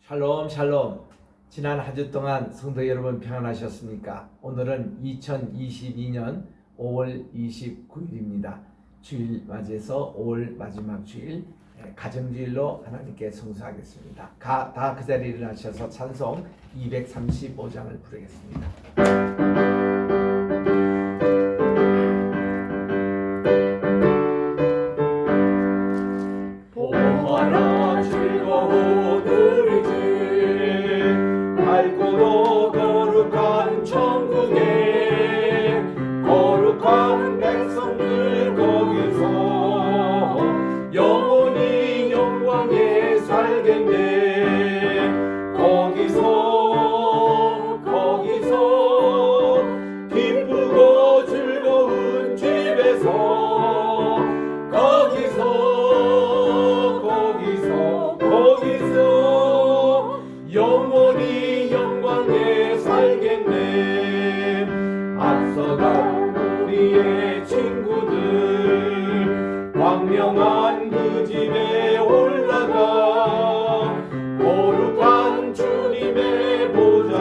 샬롬 샬롬. 지난 한 주 동안 성도 여러분 평안하셨습니까? 오늘은 2022년 5월 29일입니다. 주일 맞이해서 5월 마지막 주일 가정주일로 하나님께 성수하겠습니다. 다 그 자리에 일어나셔서 찬송 235장을 부르겠습니다. 밝고도 거룩한 천국에 거룩한 백성들 거기서 영원히 영광에 살겠네. 거기서 기쁘고 즐거운 집에서 거기서 영원히 영광에 살겠네. 앞서간 우리의 친구들 광명한 그 집에 올라가 거룩한 주님의 보좌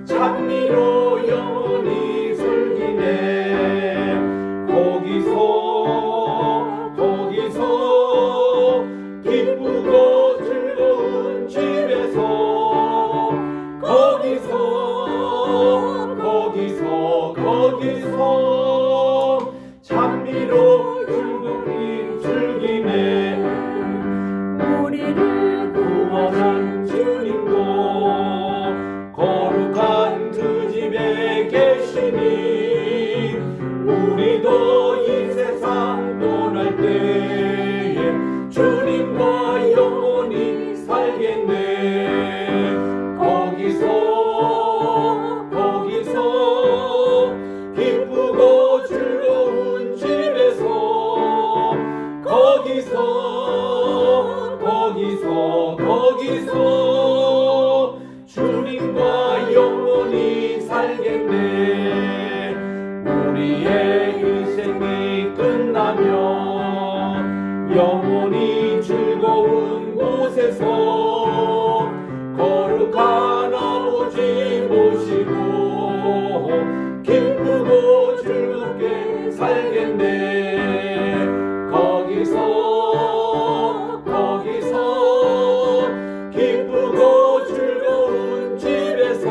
찬미로 영원히 설기네. 거기서 기쁘고 즐거운 집에서 거기서 찬미로 즐기네. 우리를 구원한 주님도 거룩한 그 집에 계시니 우리도 이 세상 떠날 때에 주님과 영원히 살겠네. 거기서 기쁘고 즐거운 집에서 거기서 주님과 영원히 살겠네. 우리의 인생이 끝나면 영원히 즐거운 곳에서 거룩한 아버지 모시고 기쁘고 즐겁게 살겠네. 거기서 기쁘고 즐거운 집에서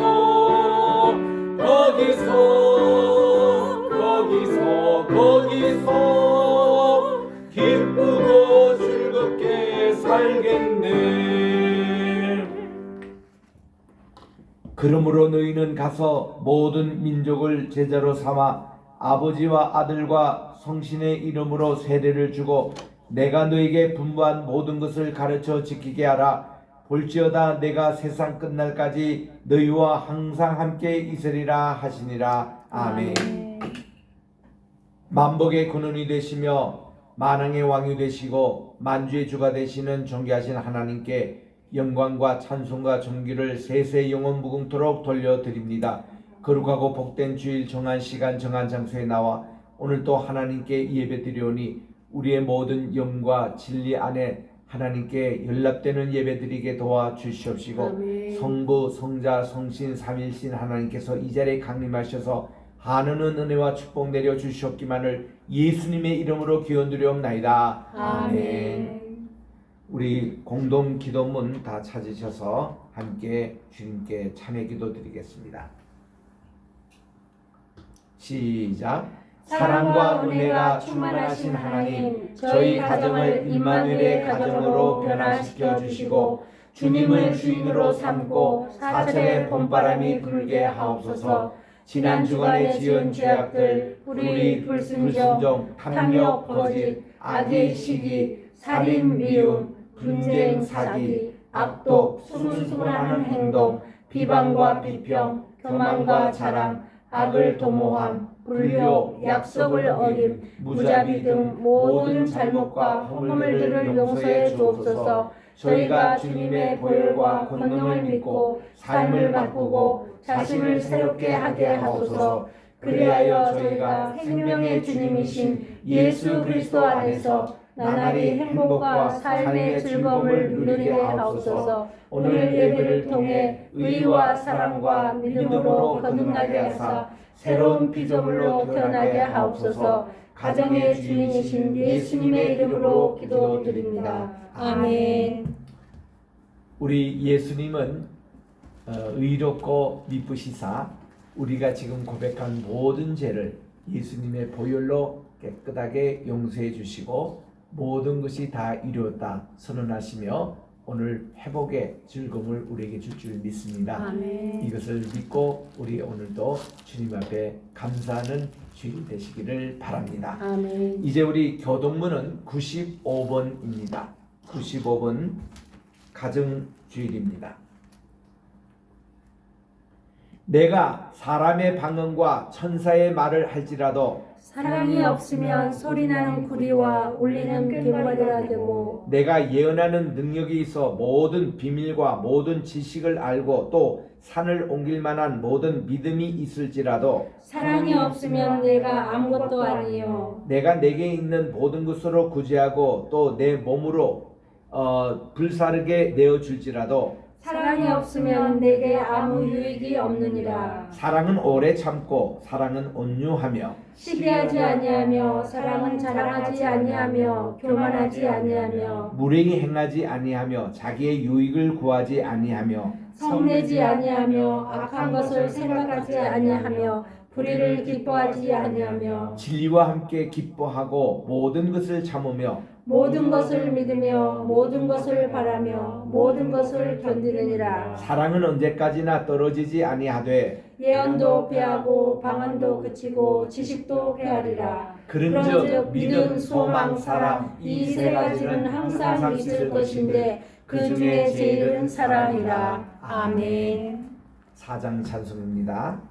거기서 기쁘고 즐겁게 살겠네. 그러므로 너희는 가서 모든 민족을 제자로 삼아 아버지와 아들과 성신의 이름으로 세례를 주고 내가 너에게 분부한 모든 것을 가르쳐 지키게 하라. 볼지어다 내가 세상 끝날까지 너희와 항상 함께 있으리라 하시니라. 아멘. 만복의 근원이 되시며 만왕의 왕이 되시고 만주의 주가 되시는 존귀하신 하나님께 영광과 찬송과 존귀를 세세 영원 무궁토록 돌려드립니다. 거룩하고 복된 주일 정한 시간 정한 장소에 나와 오늘 또 하나님께 예배드리오니 우리의 모든 영과 진리 안에 하나님께 연락되는 예배드리게 도와주시옵시고 성부 성자 성신 삼일신 하나님께서 이 자리에 강림하셔서 한우는 은혜와 축복 내려 주시옵기만을 예수님의 이름으로 기원드리옵나이다. 아멘. 우리 공동 기도문 다 찾으셔서 함께 주님께 찬양 기도 드리겠습니다. 시작. 사랑과 은혜가 충만하신 하나님, 저희 가정을 임마누엘의 가정으로 변화시켜 주시고 주님을 주인으로 삼고 사천의 봄바람이 불게 하옵소서. 지난 주간에 지은 죄악들, 우리 불순종, 탐욕, 거짓, 악의 시기, 살인, 미움, 분쟁, 사기, 악독, 수문수문하는 행동, 비방과 비평, 교만과 자랑, 악을 도모함, 불효, 약속을 어김, 무자비 등 모든 잘못과 허물들을 용서해 주옵소서. 저희가 주님의 보혈과 권능을 믿고 삶을 바꾸고 자신을 새롭게 하게 하소서. 그리하여 저희가 생명의 주님이신 예수 그리스도 안에서 나날이 행복과 삶의 즐거움을 누리게 하옵소서. 오늘 예배를 통해 의와 사랑과 믿음으로 거듭나게 하사 새로운 피조물로 태어나게 하옵소서. 가정의 주인이신 예수님의 이름으로 기도드립니다. 아멘. 우리 예수님은 의롭고 미쁘시사 우리가 지금 고백한 모든 죄를 예수님의 보혈로 깨끗하게 용서해 주시고 모든 것이 다 이루었다 선언하시며 오늘 회복의 즐거움을 우리에게 줄 줄 믿습니다. 아멘. 이것을 믿고 우리 오늘도 주님 앞에 감사하는 주일 되시기를 바랍니다. 아멘. 이제 우리 교동문은 95번입니다. 95번 가정주일입니다. 내가 사람의 방언과 천사의 말을 할지라도 사랑이 없으면 소리나는 구리와 울리는 꽹과리라 되고 내가 예언하는 능력이 있어 모든 비밀과 모든 지식을 알고 또 산을 옮길 만한 모든 믿음이 있을지라도 사랑이 없으면 내가 아무것도 아니요. 내가 내게 있는 모든 것으로 구제하고 또 내 몸으로 불사르게 내어줄지라도 사랑이 없으면 내게 아무 유익이 없느니라. 사랑은 오래 참고 사랑은 온유하며 시기하지 아니하며 사랑은 자랑하지 아니하며 교만하지 아니하며 무례히 행하지 아니하며 자기의 유익을 구하지 아니하며 성내지 아니하며 악한 것을 생각하지 아니하며 불의를 기뻐하지 아니하며 진리와 함께 기뻐하고 모든 것을 참으며 모든 것을 믿으며 모든 것을 바라며 모든 것을 견디느니라. 사랑은 언제까지나 떨어지지 아니하되 예언도 패하고 방언도 그치고 지식도 패하리라. 그런즉 믿음, 소망, 사랑 이 세 가지는 항상 있을 것인데 그 중에 제일은 사랑이라. 아멘. 4장 찬송입니다.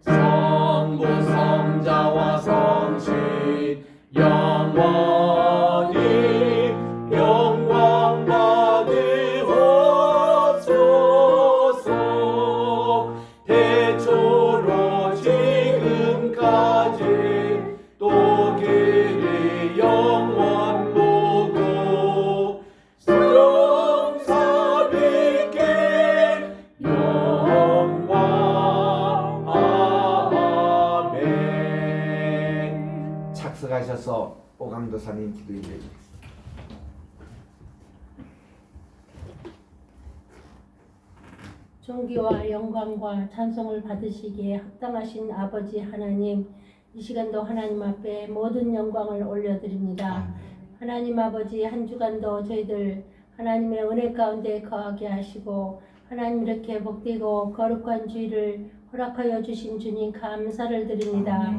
성부 성자와 성신 영원히 영광 받으옵소서. 태초로 지금까지 또 길이 영원 보고 성삼위께 영광. 아멘. 착석하셔서 오강도사님 기도해 주십시오. 존귀와 영광과 찬송을 받으시기에 합당하신 아버지 하나님, 이 시간도 하나님 앞에 모든 영광을 올려드립니다. 하나님 아버지, 한 주간도 저희들 하나님의 은혜 가운데 거하게 하시고 하나님 이렇게 복되고 거룩한 주일을 허락하여 주신 주님 감사를 드립니다.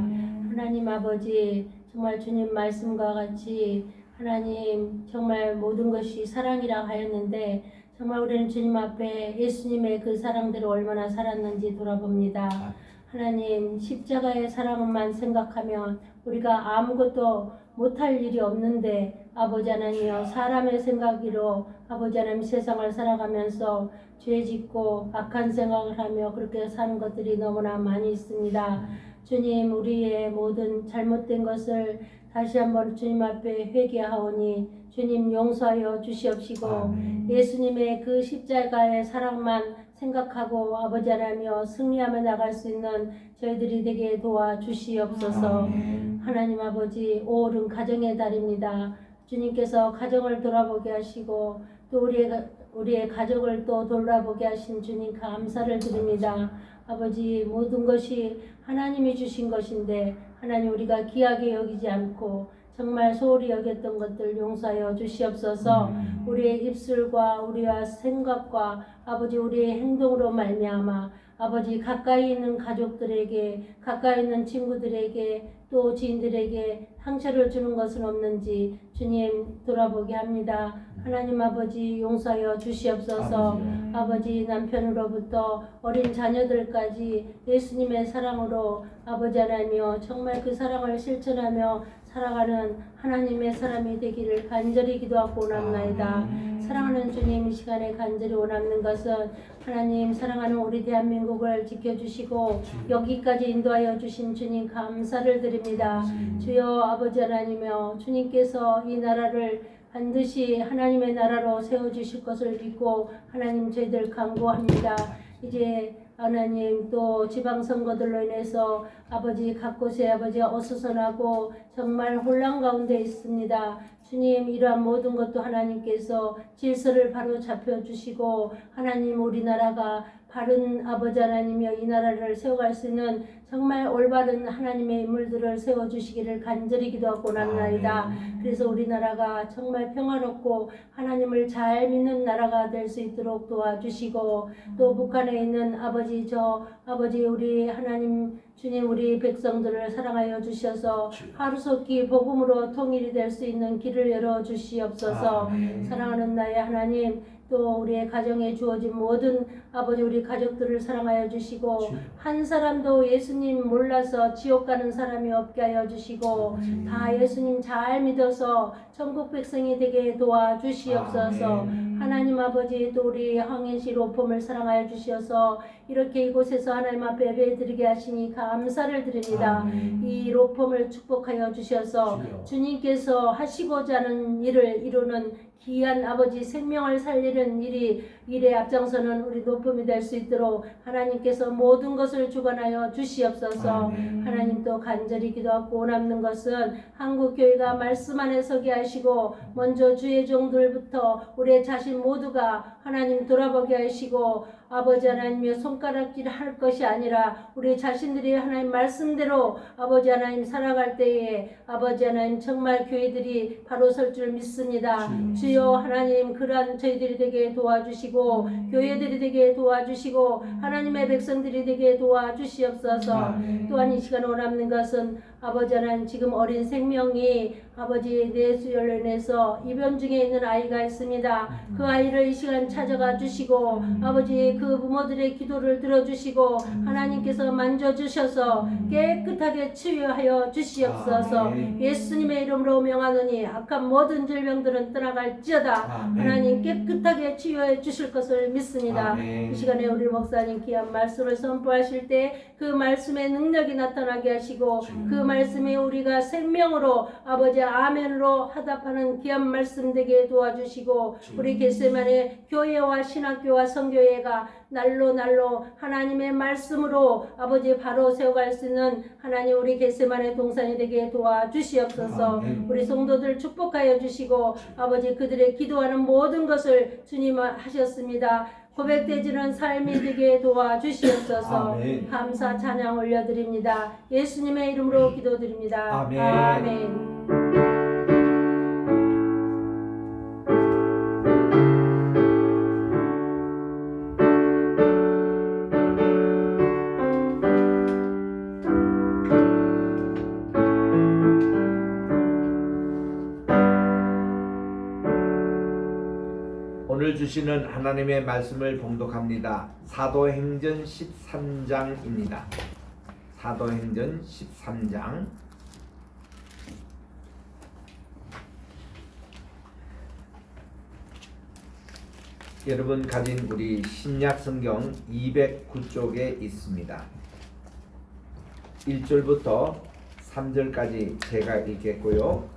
하나님 아버지, 정말 주님 말씀과 같이 하나님 정말 모든 것이 사랑이라 하였는데 정말 우리는 주님 앞에 예수님의 그 사랑대로 얼마나 살았는지 돌아봅니다. 하나님, 십자가의 사랑만 생각하면 우리가 아무것도 못할 일이 없는데 아버지 하나님이여, 사람의 생각으로 아버지 하나님 세상을 살아가면서 죄 짓고 악한 생각을 하며 그렇게 사는 것들이 너무나 많이 있습니다. 주님, 우리의 모든 잘못된 것을 다시 한번 주님 앞에 회개하오니 주님 용서하여 주시옵시고 예수님의 그 십자가의 사랑만 생각하고 아버지 하나님이여 승리하며 나갈 수 있는 저희들이 되게 도와주시옵소서. 하나님 아버지, 5월은 가정의 달입니다. 주님께서 가정을 돌아보게 하시고 또 우리의 가족을 또 돌아보게 하신 주님 감사를 드립니다. 아버지, 모든 것이 하나님이 주신 것인데 하나님 우리가 귀하게 여기지 않고 정말 소홀히 여겼던 것들 용서하여 주시옵소서. 우리의 입술과 우리의 생각과 아버지 우리의 행동으로 말미암아 아버지 가까이 있는 가족들에게 가까이 있는 친구들에게 또 지인들에게 상처를 주는 것은 없는지 주님 돌아보게 합니다. 하나님 아버지 용서하여 주시옵소서. 아버지 남편으로부터 어린 자녀들까지 예수님의 사랑으로 아버지 하나님이여 정말 그 사랑을 실천하며 살아가는 하나님의 사람이 되기를 간절히 기도하고 원합나이다. 사랑하는 주님, 이 시간에 간절히 원하는 것은 하나님 사랑하는 우리 대한민국을 지켜주시고 여기까지 인도하여 주신 주님 감사를 드립니다. 주여 아버지 하나님이여, 주님께서 이 나라를 반드시 하나님의 나라로 세워주실 것을 믿고 하나님 저희들 간구합니다. 이제 하나님 또 지방선거들로 인해서 아버지 각 곳에 아버지가 어수선하고 정말 혼란 가운데 있습니다. 주님, 이러한 모든 것도 하나님께서 질서를 바로 잡혀주시고 하나님 우리나라가 바른 아버지 하나님이여 이 나라를 세워갈 수 있는 정말 올바른 하나님의 인물들을 세워주시기를 간절히 기도하고 원합나이다. 그래서 우리나라가 정말 평화롭고 하나님을 잘 믿는 나라가 될 수 있도록 도와주시고 또 북한에 있는 아버지 우리 하나님 주님 우리 백성들을 사랑하여 주셔서 하루속히 복음으로 통일이 될 수 있는 길을 열어 주시옵소서. 사랑하는 나의 하나님, 또 우리의 가정에 주어진 모든 아버지 우리 가족들을 사랑하여 주시고 한 사람도 예수님 몰라서 지옥 가는 사람이 없게 하여 주시고 다 예수님 잘 믿어서 천국 백성이 되게 도와주시옵소서. 하나님 아버지, 또 우리 황인시 로펌을 사랑하여 주셔서 이렇게 이곳에서 하나님 앞에 예배드리게 하시니 감사를 드립니다. 이 로펌을 축복하여 주셔서 주님께서 하시고자 하는 일을 이루는 귀한 아버지 생명을 살리는 일에 앞장서는 우리 높음이 될 수 있도록 하나님께서 모든 것을 주관하여 주시옵소서. 하나님 또 간절히 기도하고 원하는 것은 한국교회가 말씀 안에 서게 하시고 먼저 주의 종들부터 우리의 자신 모두가 하나님 돌아보게 하시고 아버지 하나님의 손가락질 할 것이 아니라 우리 자신들이 하나님 말씀대로 아버지 하나님 살아갈 때에 아버지 하나님 정말 교회들이 바로 설 줄 믿습니다. 주여 하나님, 그러한 저희들이 되게 도와주시고 교회들이 되게 도와주시고 하나님의 백성들이 되게 도와주시옵소서. 또한 이 시간 원하는 것은 아버지 하나님, 지금 어린 생명이 아버지 뇌수혈로 인해서 입원 중에 있는 아이가 있습니다. 그 아이를 이 시간 찾아가 주시고 아버지 그 부모들의 기도를 들어주시고 하나님께서 만져주셔서 깨끗하게 치유하여 주시옵소서. 예수님의 이름으로 명하노니 악한 모든 질병들은 떠나갈지어다. 하나님 깨끗하게 치유해 주실 것을 믿습니다. 이 시간에 우리 목사님 귀한 말씀을 선포하실 때 그 말씀의 능력이 나타나게 하시고 그 말씀에 우리가 생명으로 아버지 아멘으로 화답하는 귀한 말씀 되게 도와주시고 우리 겟세마네 교회와 신학교와 선교회가 날로 하나님의 말씀으로 아버지 바로 세워갈 수 있는 하나님 우리 겟세마네 동산이 되게 도와주시옵소서. 우리 성도들 축복하여 주시고 아버지 그들의 기도하는 모든 것을 주님 하셨습니다. 고백되지는 삶이 되게 도와주시옵소서. 감사 찬양 올려드립니다. 예수님의 이름으로 기도드립니다. 아멘. 오늘 주시는 하나님의 말씀을 봉독합니다. 사도행전 13장입니다. 사도행전 13장. 여러분 가진 우리 신약 성경 209쪽에 있습니다. 1절부터 3절까지 제가 읽겠고요.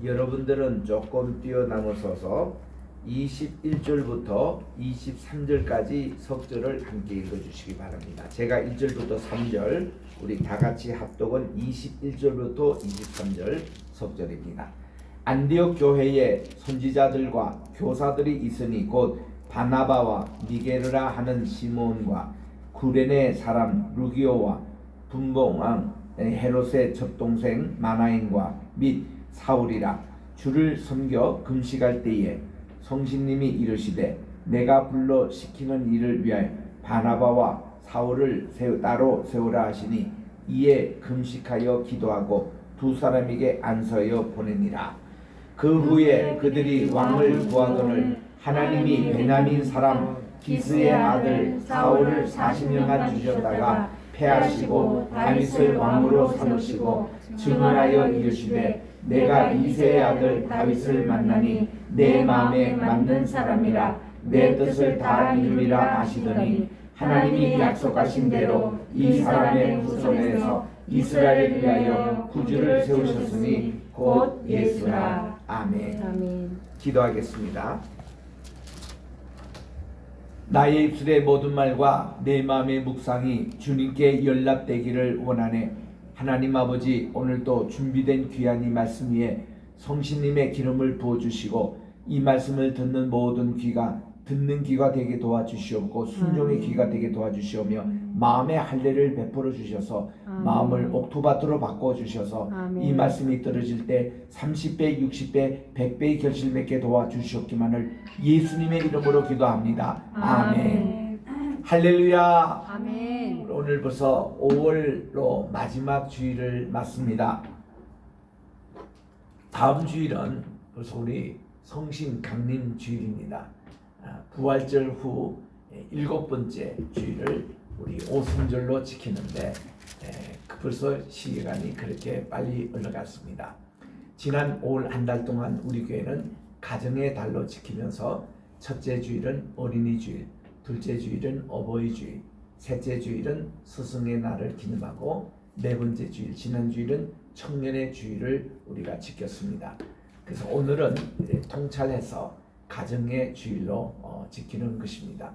여러분들은 조금 뛰어넘어서서 21절부터 23절까지 석절을 함께 읽어주시기 바랍니다. 제가 1절부터 3절, 우리 다같이 합독은 21절부터 23절 석절입니다. 안디옥 교회에 선지자들과 교사들이 있으니 곧 바나바와 미게르라 하는 시몬과 구레네 사람 루기오와 분봉왕 헤롯의 첩동생 마나인과 및 사울이라. 주를 섬겨 금식할 때에 성신님이 이르시되 내가 불러 시키는 일을 위하여 바나바와 사울을 따로 세우라 하시니 이에 금식하여 기도하고 두 사람에게 안서여 보내니라. 그 후에 그들이 왕을 구하거늘 하나님이 베냐민 사람 기스의 아들 사울을 40년간 주셨다가 패하시고 다윗을 왕으로 삼으시고 증언하여 이르시되 내가 이새의 아들 다윗을 만나니 내 마음에 맞는 사람이라 내 뜻을 다 이루리라 하시더니 하나님이 약속하신 대로 이 사람의 후손에서 이스라엘을 위하여 구주를 세우셨으니 곧 예수라. 아멘. 아멘. 기도하겠습니다. 나의 입술의 모든 말과 내 마음의 묵상이 주님께 연락되기를 원하네. 하나님 아버지, 오늘도 준비된 귀한 이 말씀 위에 성신님의 기름을 부어주시고 이 말씀을 듣는 모든 귀가 듣는 귀가 되게 도와주시옵고 순종의 귀가 되게 도와주시오며 마음의 할례를 베풀어 주셔서 마음을 옥토밭으로 바꿔주셔서 이 말씀이 떨어질 때 30배, 60배, 100배의 결실 맺게 도와주시옵기만을 예수님의 이름으로 기도합니다. 아멘. 할렐루야. 아멘. 오늘 벌써 5월로 마지막 주일을 맞습니다. 다음 주일은 벌써 우리 성신 강림 주일입니다. 부활절 후 7번째 주일을 우리 오순절로 지키는데 벌써 시간이 그렇게 빨리 흘러갔습니다. 지난 5월 한 달 동안 우리 교회는 가정의 달로 지키면서 첫째 주일은 어린이 주일, 둘째 주일은 어버이 주일, 셋째 주일은 스승의 날을 기념하고 네 번째 주일, 지난 주일은 청년의 주일을 우리가 지켰습니다. 그래서 오늘은 통찰해서 가정의 주일로 지키는 것입니다.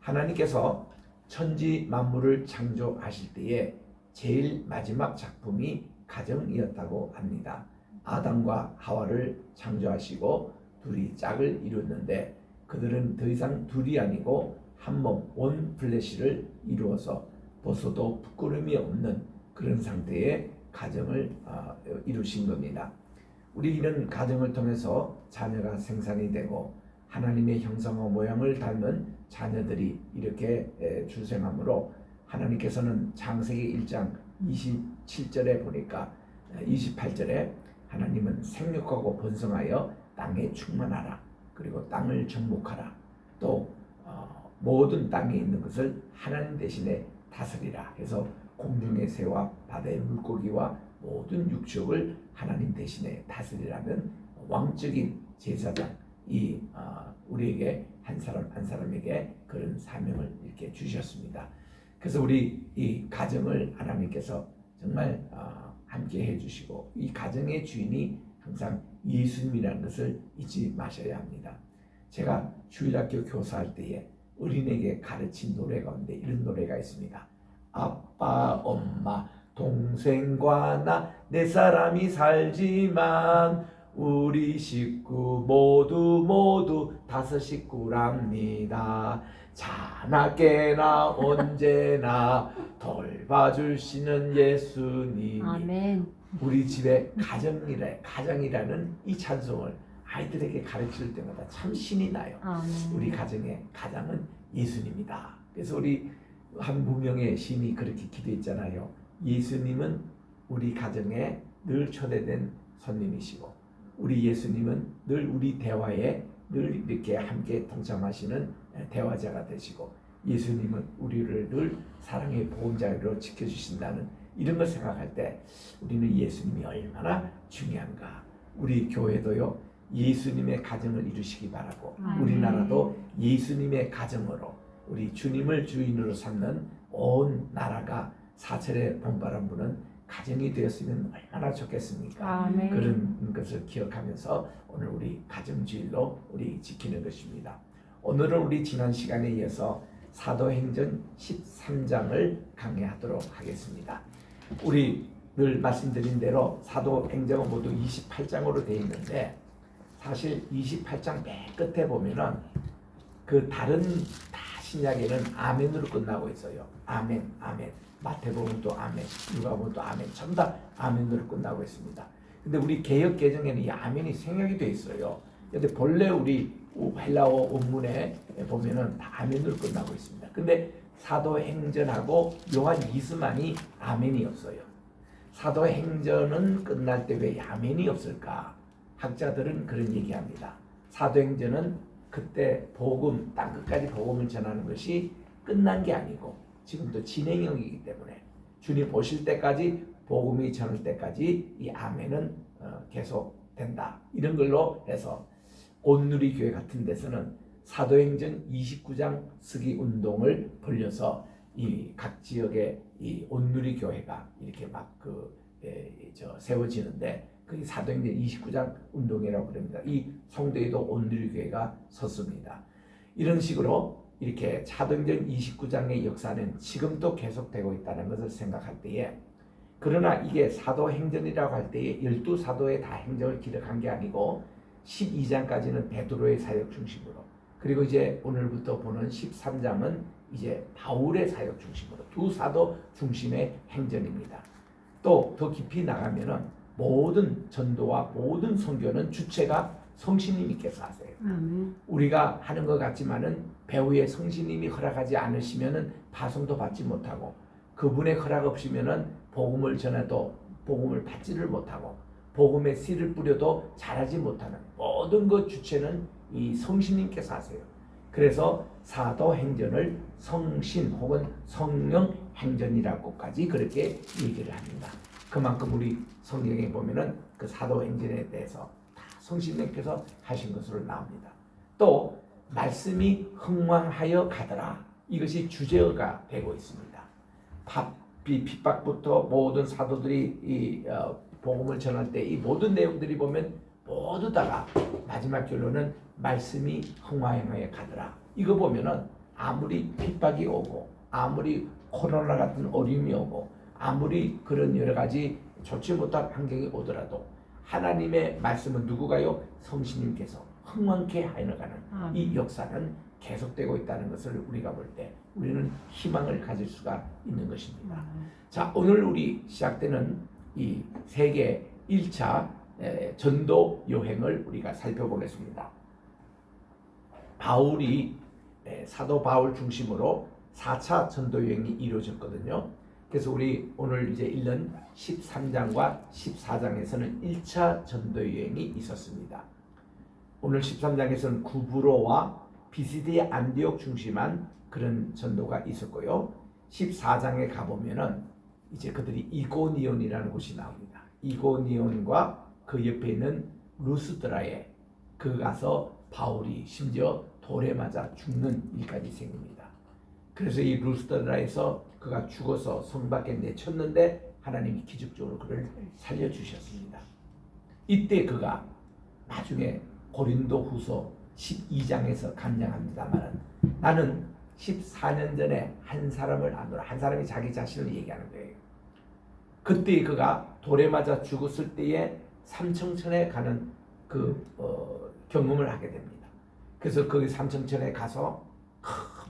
하나님께서 천지 만물을 창조하실 때에 제일 마지막 작품이 가정이었다고 합니다. 아담과 하와를 창조하시고 둘이 짝을 이뤘는데 그들은 더 이상 둘이 아니고 한 몸, 원 플래시를 이루어서 벗어도 부끄러움이 없는 그런 상태의 가정을 이루신 겁니다. 우리는 가정을 통해서 자녀가 생산이 되고 하나님의 형상과 모양을 닮은 자녀들이 이렇게 출생하므로 하나님께서는 창세기 1장 27절에 보니까 28절에 하나님은 생육하고 번성하여 땅에 충만하라. 그리고 땅을 정복하라. 또 모든 땅에 있는 것을 하나님 대신에 다스리라. 해서 공중의 새와 바다의 물고기와 모든 육축을 하나님 대신에 다스리라는 왕적인 제사장 우리에게 한 사람 한 사람에게 그런 사명을 이렇게 주셨습니다. 그래서 우리 이 가정을 하나님께서 정말 함께 해주시고 이 가정의 주인이 항상 예수님이라는 것을 잊지 마셔야 합니다. 제가 주일학교 교사할 때에 어린에게 가르친 노래 가운데 이런 노래가 있습니다. 아빠, 엄마, 동생과 나 네 사람이 살지만 우리 식구 모두 다섯 식구랍니다. 자나깨나 언제나 돌봐주시는 예수님. 아멘. 우리 집에 가정이라는 이 찬송을 아이들에게 가르칠 때마다 참 신이 나요. 아멘. 우리 가정의 가장은 예수님이다. 그래서 우리 한 무명의 시인이 그렇게 기도했잖아요. 예수님은 우리 가정에 늘 초대된 손님이시고 우리 예수님은 늘 우리 대화에 늘 이렇게 함께 동참하시는 대화자가 되시고 예수님은 우리를 늘 사랑의 보험자로 지켜주신다는 이런 걸 생각할 때 우리는 예수님이 얼마나 중요한가. 우리 교회도요 예수님의 가정을 이루시기 바라고 우리나라도 예수님의 가정으로 우리 주님을 주인으로 삼는 온 나라가 사철의 봄바람 부는 가정이 되었으면 얼마나 좋겠습니까? 아멘. 그런 것을 기억하면서 오늘 우리 가정주일로 우리 지키는 것입니다. 오늘은 우리 지난 시간에 이어서 사도행전 13장을 강의하도록 하겠습니다. 우리 늘 말씀드린 대로 사도행전은 모두 28장으로 되어 있는데 사실 28장 맨 끝에 보면은 그 다른 다 신약에는 아멘으로 끝나고 있어요. 아멘, 아멘. 마태복음도 아멘, 누가복음도 아멘, 전부 다 아멘으로 끝나고 있습니다. 근데 우리 개역 개정에는 이 아멘이 생략이 돼 있어요. 근데 본래 우리 헬라어 원문에 보면은 다 아멘으로 끝나고 있습니다. 근데 사도행전하고 요한 이스만이 아멘이 없어요. 사도행전은 끝날 때 왜 아멘이 없을까? 학자들은 그런 얘기합니다. 사도행전은 그때 복음, 땅끝까지 복음을 전하는 것이 끝난 게 아니고 지금도 진행형이기 때문에 주님 오실 때까지 복음이 전할 때까지 이 아멘은 계속 된다. 이런 걸로 해서 온누리 교회 같은 데서는 사도행전 29장 쓰기 운동을 벌려서 이 각 지역에 이 온누리 교회가 이렇게 막 세워지는데 그게 사도행전 29장 운동이라고 그럽니다. 이 성도에도 온누리 교회가 섰습니다. 이런 식으로 이렇게 사도행전 29장의 역사는 지금도 계속되고 있다는 것을 생각할 때에, 그러나 이게 사도행전이라고 할 때에 12사도의 다 행적을 기록한 게 아니고 12장까지는 베드로의 사역 중심으로, 그리고 이제 오늘부터 보는 13장은 이제 바울의 사역 중심으로 두 사도 중심의 행전입니다. 또 더 깊이 나가면은 모든 전도와 모든 선교는 주체가 성신님께서 하세요. 우리가 하는 것 같지만은 배후에 성신님이 허락하지 않으시면은 파송도 받지 못하고, 그분의 허락 없이면은 복음을 전해도 복음을 받지를 못하고, 복음의 씨를 뿌려도 자라지 못하는 모든 것 주체는 이 성신님께서 하세요. 그래서 사도행전을 성신 혹은 성령 행전이라고까지 그렇게 얘기를 합니다. 그만큼 우리 성경에 보면은 그 사도행전에 대해서 다 성신님께서 하신 것으로 나옵니다. 또 말씀이 흥왕하여 가더라, 이것이 주제어가 되고 있습니다. 핍박부터 모든 사도들이 이 복음을 전할 때 이 모든 내용들이 보면 모두 다가 마지막 결론은 말씀이 흥왕하여 가더라. 이거 보면은 아무리 핍박이 오고 아무리 코로나 같은 어려움이 오고 아무리 그런 여러 가지 좋지 못한 환경이 오더라도 하나님의 말씀은 누구가요? 성신님께서 흥왕케 하여가는 이 역사는 계속되고 있다는 것을 우리가 볼 때 우리는 희망을 가질 수가 있는 것입니다. 자, 오늘 우리 시작되는 이 세계 1차 전도 여행을 우리가 살펴보겠습니다. 바울이 사도 바울 중심으로 4차 전도 여행이 이루어졌거든요. 그래서 우리 오늘 이제 읽는 13장과 14장에서는 1차 전도 여행이 있었습니다. 오늘 13장에서는 구브로와 비시디아 안디옥 중심한 그런 전도가 있었고요. 14장에 가보면은 이제 그들이 이고니온이라는 곳이 나옵니다. 이고니온과 그 옆에 있는 루스드라에 가서 바울이 심지어 돌에 맞아 죽는 일까지 생깁니다. 그래서 이 루스드라에서 그가 죽어서 성 밖에 내쳤는데 하나님이 기적적으로 그를 살려주셨습니다. 이때 그가 나중에 고린도 후서 12장에서 간증합니다만 나는 14년 전에 한 사람을 안으로, 한 사람이 자기 자신을 얘기하는 거예요. 그때 그가 돌에 맞아 죽었을 때에 삼청천에 가는 경험을 하게 됩니다. 그래서 그 삼청천에 가서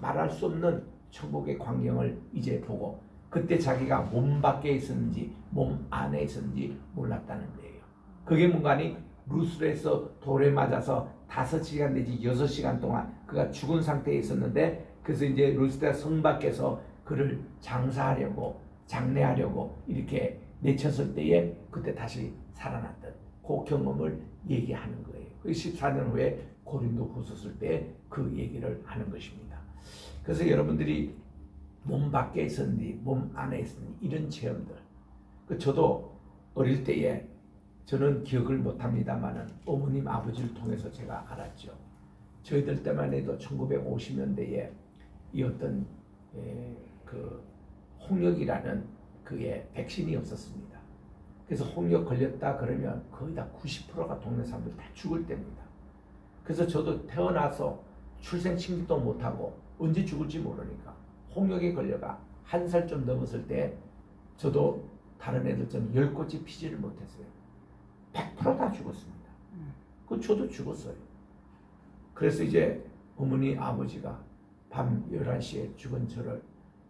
말할 수 없는 천국의 광경을 이제 보고 그때 자기가 몸 밖에 있었는지 몸 안에 있었는지 몰랐다는 거예요. 그게 뭔가니 루스에서 돌에 맞아서 5시간 내지 6시간 동안 그가 죽은 상태에 있었는데, 그래서 이제 루스드라 성 밖에서 그를 장사하려고 장례하려고 이렇게 내쳤을 때에 그때 다시 살아났던 그 경험을 얘기하는 거예요. 그 14년 후에 고린도 후서 쓸 때 그 얘기를 하는 것입니다. 그래서 여러분들이 몸 밖에 있었는지 몸 안에 있었는지 이런 체험들, 저도 어릴 때에 저는 기억을 못합니다만은 어머님 아버지를 통해서 제가 알았죠. 저희들 때만 해도 1950년대에 이 어떤 홍역이라는 그의 백신이 없었습니다. 그래서 홍역 걸렸다 그러면 거의 다 90%가 동네 사람들 다 죽을 때입니다. 그래서 저도 태어나서 출생 칭기도 못하고 언제 죽을지 모르니까 홍역에 걸려가 1살 좀 넘었을 때 저도 다른 애들처럼 10꽃이 피지를 못했어요. 100% 다 죽었습니다. 저도 죽었어요. 그래서 이제 어머니 아버지가 밤 11시에 죽은 저를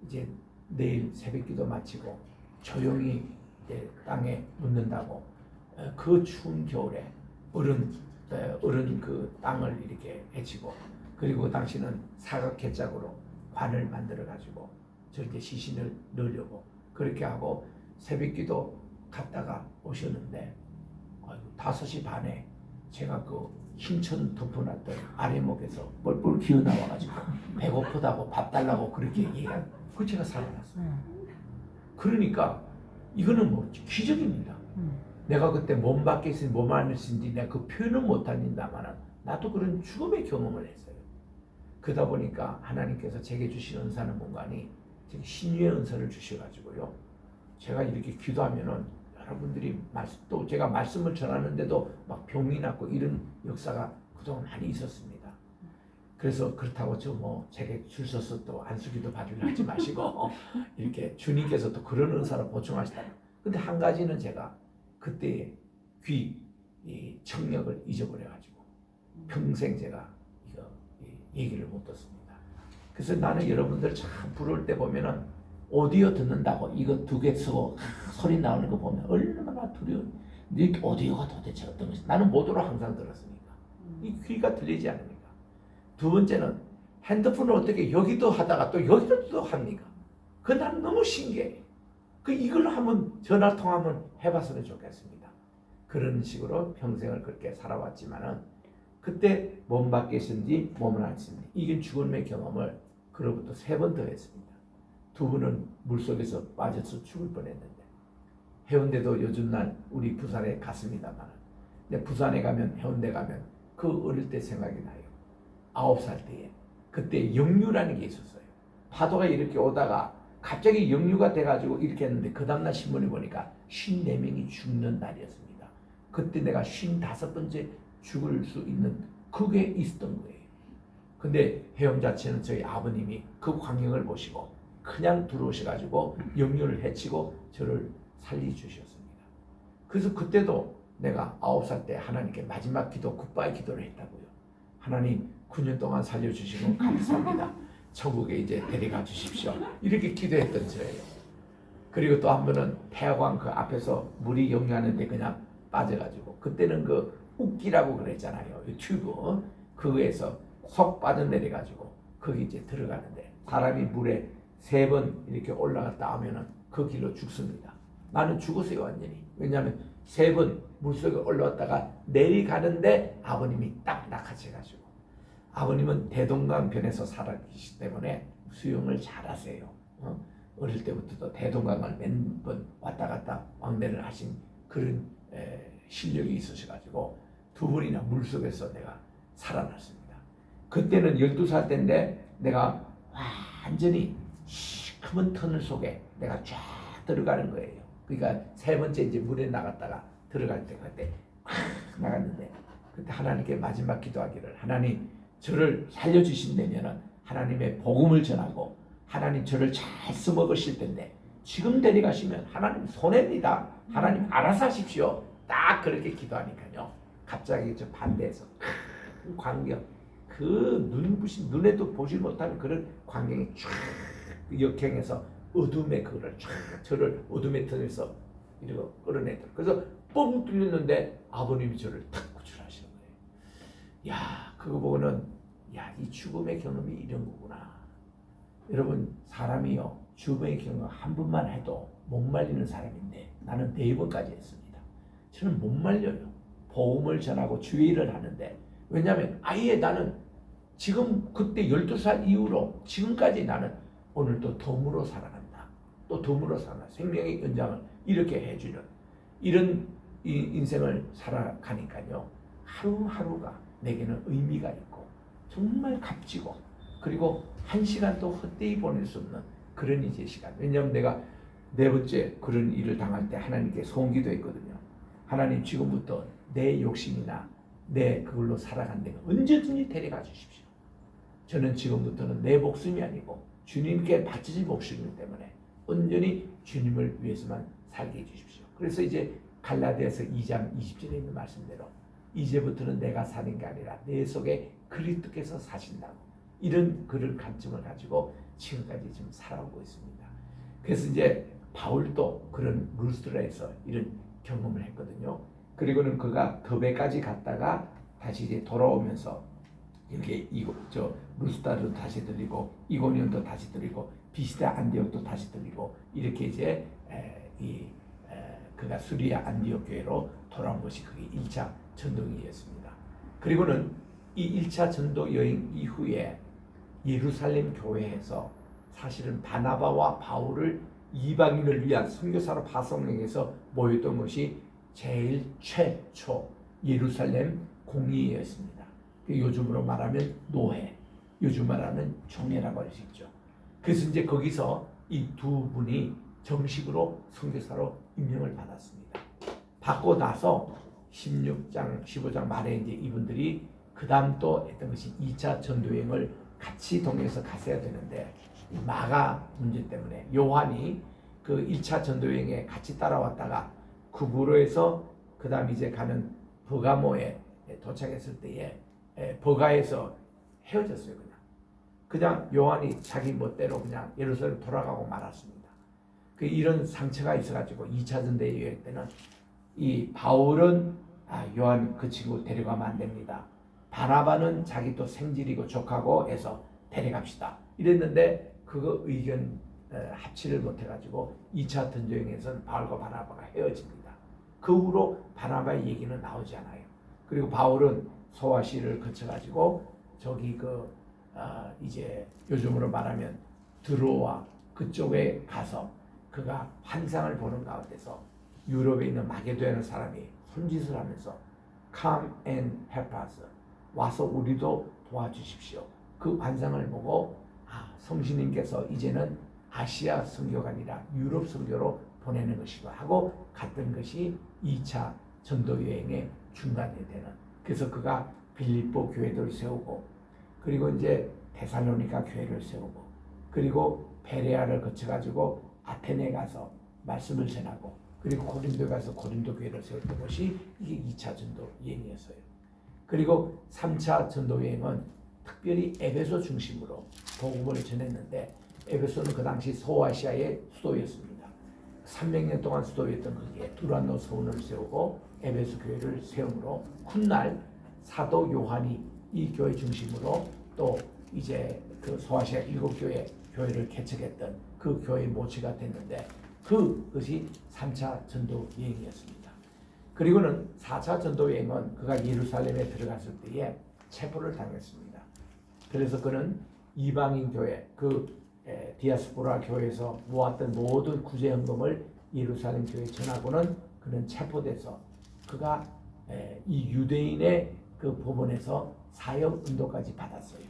이제 내일 새벽기도 마치고 조용히 땅에 묻는다고 그 추운 겨울에 어른 그 땅을 이렇게 헤치고, 그리고 당신은 사각개짝으로 관을 만들어 가지고 저렇게 시신을 넣으려고 그렇게 하고 새벽기도 갔다가 오셨는데 5시 반에 제가 그 흰천 덮어놨던 아래목에서 뻘뻘 기어나와가지고 배고프다고 밥 달라고 그렇게 얘기한 그 제가 살아났어요. 그러니까 이거는 뭐 기적입니다. 내가 그때 몸 밖에 있으니 몸 안에 있으니 내가 그 표현은 못합니다만 나도 그런 죽음의 경험을 했어요. 그러다 보니까 하나님께서 제게 주신 은사는 뭔가니 신유의 은사를 주셔가지고요. 제가 이렇게 기도하면은 여러분들이 또 제가 말씀을 전하는데도 막 병이 났고 이런 역사가 그동안 많이 있었습니다. 그래서 그렇다고 제게 줄 서서 또 안수기도 받으려 하지 마시고 이렇게 주님께서 또 그런 은사를 보충하시다. 근데 한 가지는 제가 그때의 이 청력을 잊어버려가지고 평생 제가 얘기를 못 듣습니다. 그래서 나는 여러분들 참 부러울 때 보면은 오디오 듣는다고 이거 2개 쓰고 소리 나오는 거 보면 얼마나 두려운. 네 오디오가 도대체 어떤 것이? 나는 모두로 항상 들었으니까 이 귀가 들리지 않으니까. 두 번째는 핸드폰을 어떻게 여기도 하다가 또 여기도 또 합니까? 그 나는 너무 신기해. 이걸로 한번 전화 통화 한번 해봤으면 좋겠습니다. 그런 식으로 평생을 그렇게 살아왔지만은 그때 몸 밖에 있는지 몸은 안 있는지 이게 죽음의 경험을 그로부터 3번 더 했습니다. 2분은 물속에서 빠져서 죽을 뻔했는데 해운대도 요즘 날 우리 부산에 갔습니다만 근데 부산에 가면 해운대 가면 그 어릴 때 생각이 나요. 9살 때에 그때 역류라는 게 있었어요. 파도가 이렇게 오다가 갑자기 역류가 돼가지고 이렇게 했는데 그 다음날 신문에 보니까 54명이 죽는 날이었습니다. 그때 내가 55번째 죽을 수 있는 그게 있었던 거예요. 근데 해영 자체는 저희 아버님이 그 광경을 보시고 그냥 들어오셔가지고 역류를 해치고 저를 살려주셨습니다. 그래서 그때도 내가 9살 때 하나님께 마지막 기도 굿바이 기도를 했다고요. 하나님 9년 동안 살려주시고 감사합니다. 천국에 이제 데려가 주십시오. 이렇게 기도했던 저예요. 그리고 또 한 번은 태화강 그 앞에서 물이 역류하는데 그냥 빠져가지고 그때는 그 웃기라고 그랬잖아요. 이 튜브 그거에서 속 빠져내려가지고 거기 이제 들어가는데 사람이 물에 3번 이렇게 올라갔다 하면은 그 길로 죽습니다. 나는 죽었어요 완전히. 왜냐하면 3번 물속에 올라왔다가 내려가는데 아버님이 딱 낚아채가지고 아버님은 대동강변에서 살아계시기 때문에 수영을 잘하세요. 어릴 때부터도 대동강을 몇 번 왔다 갔다 왕래를 하신 그런 실력이 있으셔가지고 2번이나 물속에서 내가 살아났습니다. 그때는 12살 때인데 내가 완전히 시커먼 터널 속에 내가 쫙 들어가는 거예요. 그러니까 3번째 이제 물에 나갔다가 들어갈 때 그때 나갔는데 그때 하나님께 마지막 기도하기를 하나님 저를 살려주신다면은 하나님의 복음을 전하고 하나님 저를 잘 써먹으실 텐데 지금 데려가시면 하나님 손해입니다. 하나님 알아서 하십시오. 딱 그렇게 기도하니까요. 갑자기 저 반대에서 큰 광경 그 눈부신 눈에도 보지 못하는 그런 광경이 쫙 역행해서 어둠의 그를 쫙 저를 어둠의 틈에서 이러고 끌어내더라고요. 그래서 뻥 뚫렸는데 아버님이 저를 탁 구출하시는 거예요. 야 그거 보고는 이 죽음의 경험이 이런 거구나. 여러분 사람이요 죽음의 경험 한 번만 해도 못 말리는 사람인데 나는 4번까지 했습니다. 저는 못 말려요. 복음을 전하고 주의를 하는데 왜냐하면 아예 나는 지금 그때 12살 이후로 지금까지 나는 오늘 또 덤으로 살아간다. 또 덤으로 살아 생명의 연장을 이렇게 해주는 이런 인생을 살아가니까요. 하루하루가 내게는 의미가 있고 정말 값지고 그리고 1시간도 헛되이 보낼 수 없는 그런 이제 시간. 왜냐하면 내가 4번째 그런 일을 당할 때 하나님께 소원기도 했거든요. 하나님 지금부터 내 욕심이나 내 그걸로 살아간다면 언제든지 데려가 주십시오. 저는 지금부터는 내 목숨이 아니고 주님께 바쳐진 목숨이기 때문에 온전히 주님을 위해서만 살게 해주십시오. 그래서 이제 갈라디아서 2장 20절에 있는 말씀대로 이제부터는 내가 사는 게 아니라 내 속에 그리스도께서 사신다고 이런 그런 관점을 가지고 지금까지 지금 살아오고 있습니다. 그래서 이제 바울도 그런 루스드라에서 이런 경험을 했거든요. 그리고는 그가 더베까지 갔다가 다시 이제 돌아오면서 이렇게 루스드라도 다시 들리고 이고니온도 다시 들리고 비시다 안디옥도 다시 들리고 이렇게 이제 그가 수리아 안디옥 교회로 돌아온 것이 그게 1차 전도여행이었습니다. 그리고는 이 1차 전도 여행 이후에 예루살렘 교회에서 사실은 바나바와 바울을 이방인을 위한 선교사로 파송행에서 모였던 것이 제일 최초 예루살렘 공의회였습니다. 요즘으로 말하면 노회, 요즘 말하면 총회라고 할 수 있죠. 그래서 이제 거기서 이 두 분이 정식으로 선교사로 임명을 받았습니다. 받고 나서 16장, 15장 말에 이제 이분들이 그 다음 또 했던 것이 2차 전도여행을 같이 동행해서 갔어야 되는데 이 마가 문제 때문에 요한이 그 1차 전도여행에 같이 따라왔다가 구브로에서 그 다음 이제 가는 버가모에 도착했을 때에 버가에서 헤어졌어요. 그냥 요한이 자기 멋대로 그냥 예루살렘 돌아가고 말았습니다. 그 이런 상처가 있어가지고 2차 전도여행 때는 이 바울은 요한 그 친구 데려가면 안 됩니다. 바나바는 자기 또 생질이고 족하고 해서 데려갑시다. 이랬는데 그거 의견 합치를 못해가지고 2차 전도여행에서는 바울과 바나바가 헤어집니다. 그 후로 바나바의 얘기는 나오지 않아요. 그리고 바울은 소아시를 거쳐가지고 저기 이제 요즘으로 말하면 드로아 그쪽에 가서 그가 환상을 보는 가운데서 유럽에 있는 마게도냐는 사람이 손짓을 하면서 Come and help us. 와서 우리도 도와주십시오. 그 환상을 보고 성신님께서 이제는 아시아 선교가 아니라 유럽 선교로 보내는 것이고 하고 갔던 것이 2차 전도 여행의 중간에 되는. 그래서 그가 빌립보 교회를 세우고 그리고 이제 데살로니가 교회를 세우고 그리고 베레아를 거쳐가지고 아테네 가서 말씀을 전하고 그리고 고린도에 가서 고린도 교회를 세웠던 것이 이게 2차 전도 여행이었어요. 그리고 3차 전도 여행은 특별히 에베소 중심으로 복음을 전했는데 에베소는 그 당시 소아시아의 수도였습니다. 300년 동안 수도였던 거기에 두란노 서원을 세우고 에베소 교회를 세움으로 훗날 사도 요한이 이 교회 중심으로 또 이제 그 소아시아 7교회 교회를 개척했던 그 교회의 모치가 됐는데 그것이 3차 전도 여행이었습니다. 그리고는 4차 전도 여행은 그가 예루살렘에 들어갔을 때에 체포를 당했습니다. 그래서 그는 이방인 교회 디아스포라 교회에서 모았던 모든 구제 헌금을 예루살렘 교회에 전하고는 그는 체포돼서 그가 이 유대인의 그 법원에서 사형 운동까지 받았어요.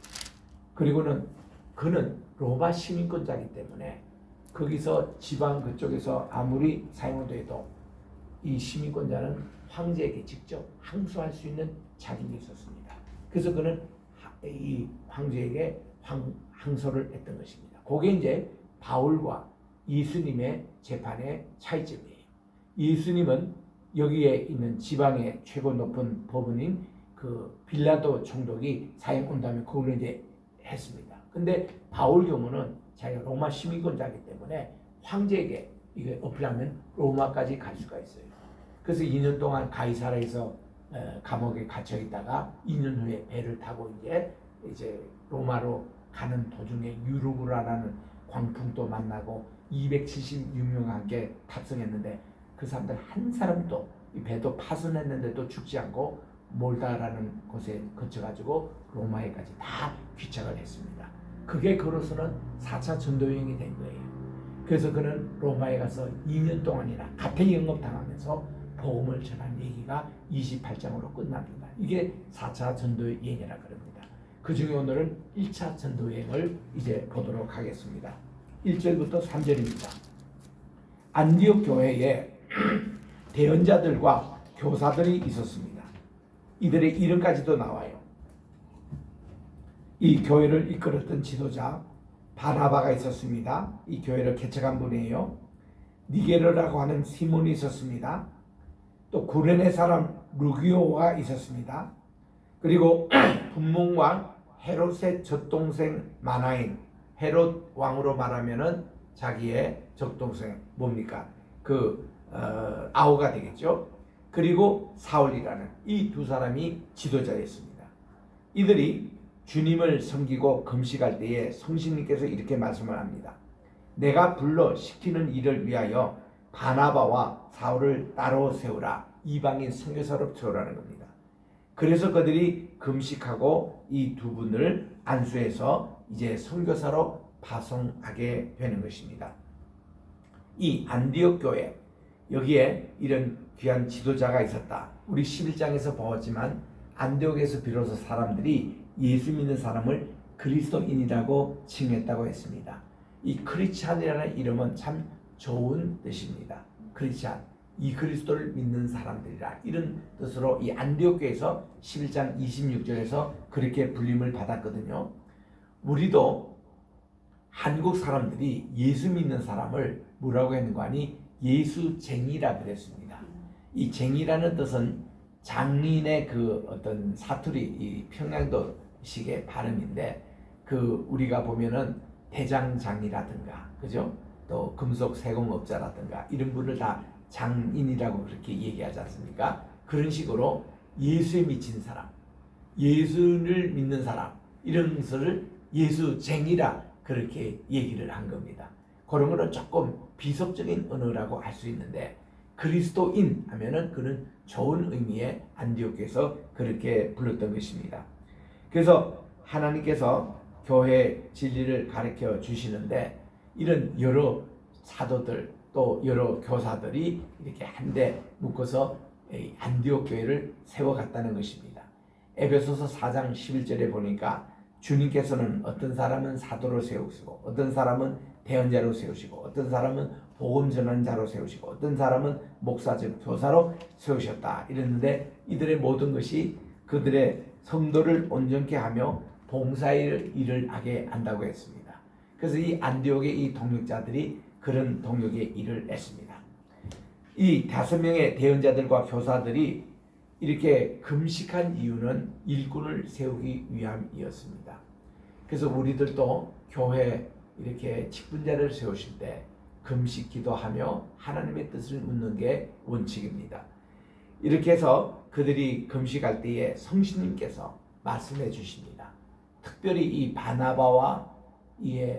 그리고는 그는 로마 시민권자이기 때문에 거기서 지방 그쪽에서 아무리 사형돼도 이 시민권자는 황제에게 직접 항소할 수 있는 자격이 있었습니다. 그래서 그는 이 황제에게 항소를 했던 것입니다. 그게 이제 바울과 예수님의 재판의 차이점이에요. 예수님은 여기에 있는 지방의 최고 높은 법원인 그 빌라도 총독이 사형 온다면 그걸 이제 했습니다. 근데 바울 경우는 자기가 로마 시민권자이기 때문에 황제에게 이게 어필하면 로마까지 갈 수가 있어요. 그래서 2년 동안 가이사라에서 감옥에 갇혀 있다가 2년 후에 배를 타고 이제 로마로 가는 도중에 유루구라라는 광풍도 만나고 276명과 함께 탑승했는데 그 사람들 한 사람도 이 배도 파손했는데도 죽지 않고 몰다라는 곳에 거쳐가지고 로마에까지 다 귀착을 했습니다. 그게 그로서는 4차 전도여행이 된 거예요. 그래서 그는 로마에 가서 2년 동안이나 같은 영업당하면서 복음을 전한 얘기가 28장으로 끝납니다. 이게 4차 전도여행이라고 그럽니다. 그 중에 오늘은 1차 전도여행을 이제 보도록 하겠습니다. 1절부터 3절입니다. 안디옥 교회에 대언자들과 교사들이 있었습니다. 이들의 이름까지도 나와요. 이 교회를 이끌었던 지도자 바나바가 있었습니다. 이 교회를 개척한 분이에요. 니게르라고 하는 시몬이 있었습니다. 또 구레네 사람 루기오가 있었습니다. 그리고 분몽왕 헤롯의 젖동생 마나인, 헤롯 왕으로 말하면은 자기의 젖동생 뭡니까? 아우가 되겠죠. 그리고 사울이라는 이 두 사람이 지도자였습니다. 이들이 주님을 섬기고 금식할 때에 성신님께서 이렇게 말씀을 합니다. 내가 불러 시키는 일을 위하여 바나바와 사울을 따로 세우라. 이방인 선교사로 세우라는 겁니다. 그래서 그들이 금식하고 이 두 분을 안수해서 이제 선교사로 파송하게 되는 것입니다. 이 안디옥 교회 여기에 이런 귀한 지도자가 있었다. 우리 11장에서 보았지만 안디옥에서 비로소 사람들이 예수 믿는 사람을 그리스도인이라고 칭했다고 했습니다. 이 크리스찬이라는 이름은 참 좋은 뜻입니다. 크리스찬, 이 그리스도를 믿는 사람들이라, 이런 뜻으로 이 안디옥 교회에서 11장 26절에서 그렇게 불림을 받았거든요. 우리도 한국 사람들이 예수 믿는 사람을 뭐라고 했는가 하니 예수쟁이라 그랬습니다. 이 쟁이라는 뜻은 장인의 그 어떤 사투리, 이 평양도식의 발음인데, 그 우리가 보면은 대장장이라든가, 그죠? 또 금속 세공업자라든가 이런 분을 다 장인이라고 그렇게 얘기하지 않습니까? 그런 식으로 예수에 미친 사람, 예수를 믿는 사람, 이런 것을 예수쟁이라 그렇게 얘기를 한 겁니다. 그런 거는 조금 비속적인 언어라고 할 수 있는데, 그리스도인 하면은 그는 좋은 의미의 안디옥에서 그렇게 불렀던 것입니다. 그래서 하나님께서 교회 진리를 가르쳐 주시는데, 이런 여러 사도들 또 여러 교사들이 이렇게 한데 묶어서 안디옥 교회를 세워갔다는 것입니다. 에베소서 4장 11절에 보니까 주님께서는 어떤 사람은 사도로 세우시고, 어떤 사람은 대언자로 세우시고, 어떤 사람은 복음 전환자로 세우시고, 어떤 사람은 목사 즉 교사로 세우셨다 이랬는데, 이들의 모든 것이 그들의 성도를 온전케 하며 봉사의 일을 하게 한다고 했습니다. 그래서 이 안디옥의 이 동역자들이 그런 동역의 일을 했습니다. 이 5명의 대언자들과 교사들이 이렇게 금식한 이유는 일꾼을 세우기 위함이었습니다. 그래서 우리들도 교회 이렇게 직분자를 세우실 때 금식 기도하며 하나님의 뜻을 묻는 게 원칙입니다. 이렇게 해서 그들이 금식할 때에 성신님께서 말씀해 주십니다. 특별히 이 바나바와 이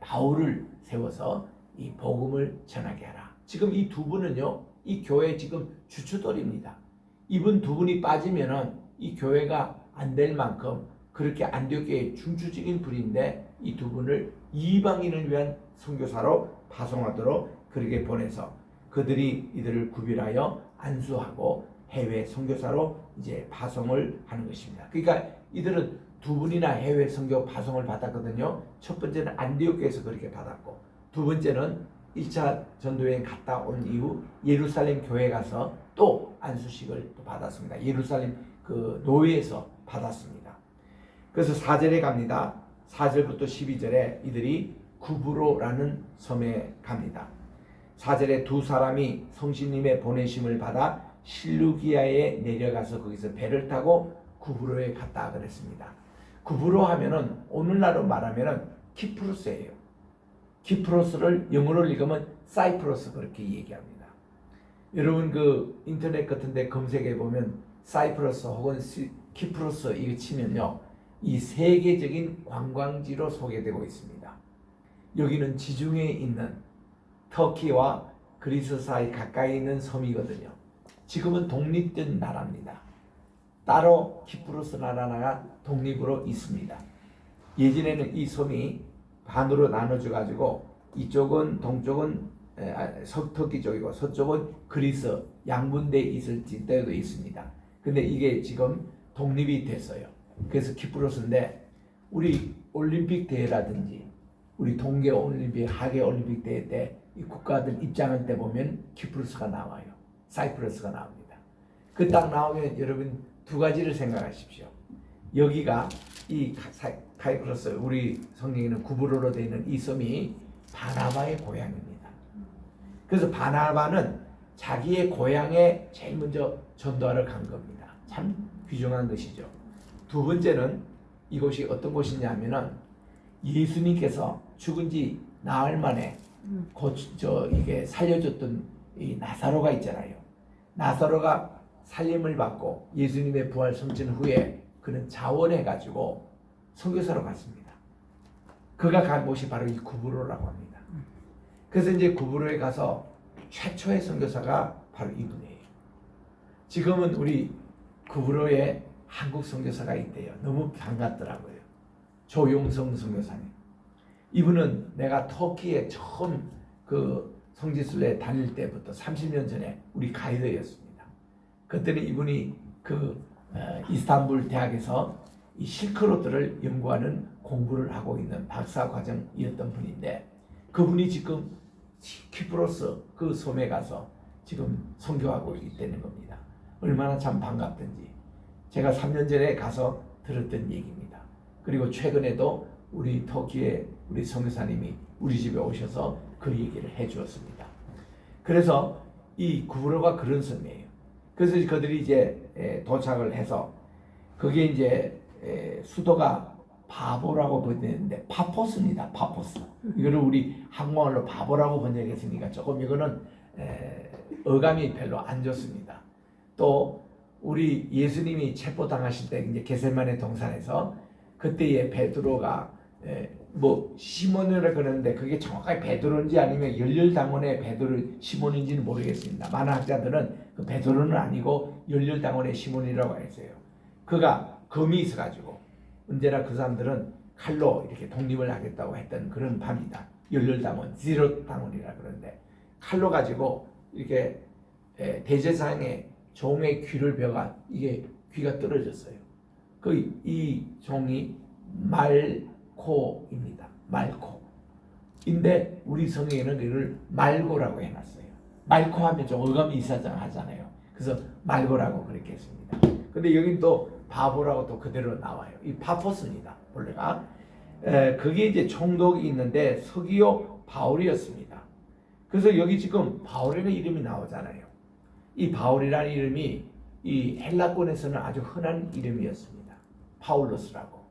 바울을 세워서 이 복음을 전하게 하라. 지금 이 두 분은요, 이 교회 지금 주추돌입니다. 이분 두 분이 빠지면은 이 교회가 안 될 만큼 그렇게 안디옥 교회의 중추적인 분인데, 이 두 분을 이방인을 위한 선교사로 파송하도록 그렇게 보내서 그들이 이들을 구별하여 안수하고 해외 선교사로 이제 파송을 하는 것입니다. 그러니까 이들은 두 분이나 해외 선교 파송을 받았거든요. 첫 번째는 안디옥 교회에서 그렇게 받았고, 두 번째는 1차 전도여행 갔다 온 이후 예루살렘 교회 가서 또 안수식을 또 받았습니다. 예루살렘 그 노예에서 받았습니다. 그래서 4절에 갑니다. 4절부터 12절에 이들이 구브로라는 섬에 갑니다. 4절에 두 사람이 성신님의 보내심을 받아 실루기아에 내려가서 거기서 배를 타고 구브로에 갔다 그랬습니다. 구브로 하면은 오늘날로 말하면은 키프로스예요. 키프로스를 영어로 읽으면 사이프러스 그렇게 얘기합니다. 여러분 그 인터넷 같은데 검색해 보면 사이프러스 혹은 키프로스 이거 치면요, 이 세계적인 관광지로 소개되고 있습니다. 여기는 지중해에 있는 터키와 그리스 사이 가까이 있는 섬이거든요. 지금은 독립된 나라입니다. 따로 키프로스 나라가 독립으로 있습니다. 예전에는 이 섬이 반으로 나눠져 가지고 이쪽은 동쪽은 서터키 쪽이고 서쪽은 그리스 양분돼 있을 때도 있습니다. 근데 이게 지금 독립이 됐어요. 그래서 키프로스인데, 우리 올림픽 대회라든지 우리 동계 올림픽, 하계 올림픽 대회 때 이 국가들 입장할 때 보면 키프로스가 나와요. 사이프러스가 나옵니다. 그 딱 나오면 여러분 두 가지를 생각하십시오. 여기가 이 사이프러스, 우리 성경에는 구브로로 되어 있는 이 섬이 바나바의 고향입니다. 그래서 바나바는 자기의 고향에 제일 먼저 전도하러 간 겁니다. 참 귀중한 것이죠. 두 번째는 이곳이 어떤 곳이냐 하면은 예수님께서 죽은 지 나흘 만에 이게 살려줬던 이 나사로가 있잖아요. 나사로가 살림을 받고 예수님의 부활 성천 후에 그는 자원해가지고 선교사로 갔습니다. 그가 간 곳이 바로 이 구브로라고 합니다. 그래서 이제 구브로에 가서 최초의 선교사가 바로 이분이에요. 지금은 우리 구브로에 한국 선교사가 있대요. 너무 반갑더라고요. 조용성 선교사님. 이분은 내가 터키에 처음 그 성지순례 다닐 때부터 30년 전에 우리 가이드였습니다. 그때는 이분이 이스탄불 대학에서 이 실크로드를 연구하는 공부를 하고 있는 박사 과정이었던 분인데, 그분이 지금 키프로스 그 섬에 가서 지금 선교하고 있다는 겁니다. 얼마나 참 반갑든지. 제가 3년 전에 가서 들었던 얘기입니다. 그리고 최근에도 우리 터키의 우리 선교사님이 우리 집에 오셔서 그 얘기를 해주었습니다. 그래서 이 구브로가 그런 섬이에요. 그래서 그들이 이제 도착을 해서, 그게 이제 수도가 바보라고 번역했는데 파포스입니다. 파포스. 이거를 우리 한국말로 바보라고 번역했으니까 조금 이거는 어감이 별로 안 좋습니다. 또 우리 예수님이 체포당하실 때 이제 겟세마네 동산에서 그때의 베드로가 뭐 시몬이라 그러는데 그게 정확하게 베드로인지 아니면 열렬당원의 베드로 시몬인지는 모르겠습니다. 많은 학자들은 그 베드로는 아니고 열렬당원의 시몬이라고 했어요. 그가 검이 있어가지고 언제나 그 사람들은 칼로 이렇게 독립을 하겠다고 했던 그런 밤이다. 열렬당원, 지로 당원이라 그러는데 칼로 가지고 이렇게 대제사장의 종의 귀를 베가 이게 귀가 떨어졌어요. 이 종이 말코입니다. 말코인데 우리 성경에는 이걸 말고라고 해놨어요. 말코 하면 좀 어감이 이상하잖아요. 그래서 말고라고 그렇게 했습니다. 근데 여긴 또 바보라고 또 그대로 나와요. 이 파포스입니다. 본래가 그게 이제 총독이 있는데 서기오 바울이었습니다. 그래서 여기 지금 바울이라는 이름이 나오잖아요. 이 바울이라는 이름이 이 헬라권에서는 아주 흔한 이름이었습니다. 파울로스라고.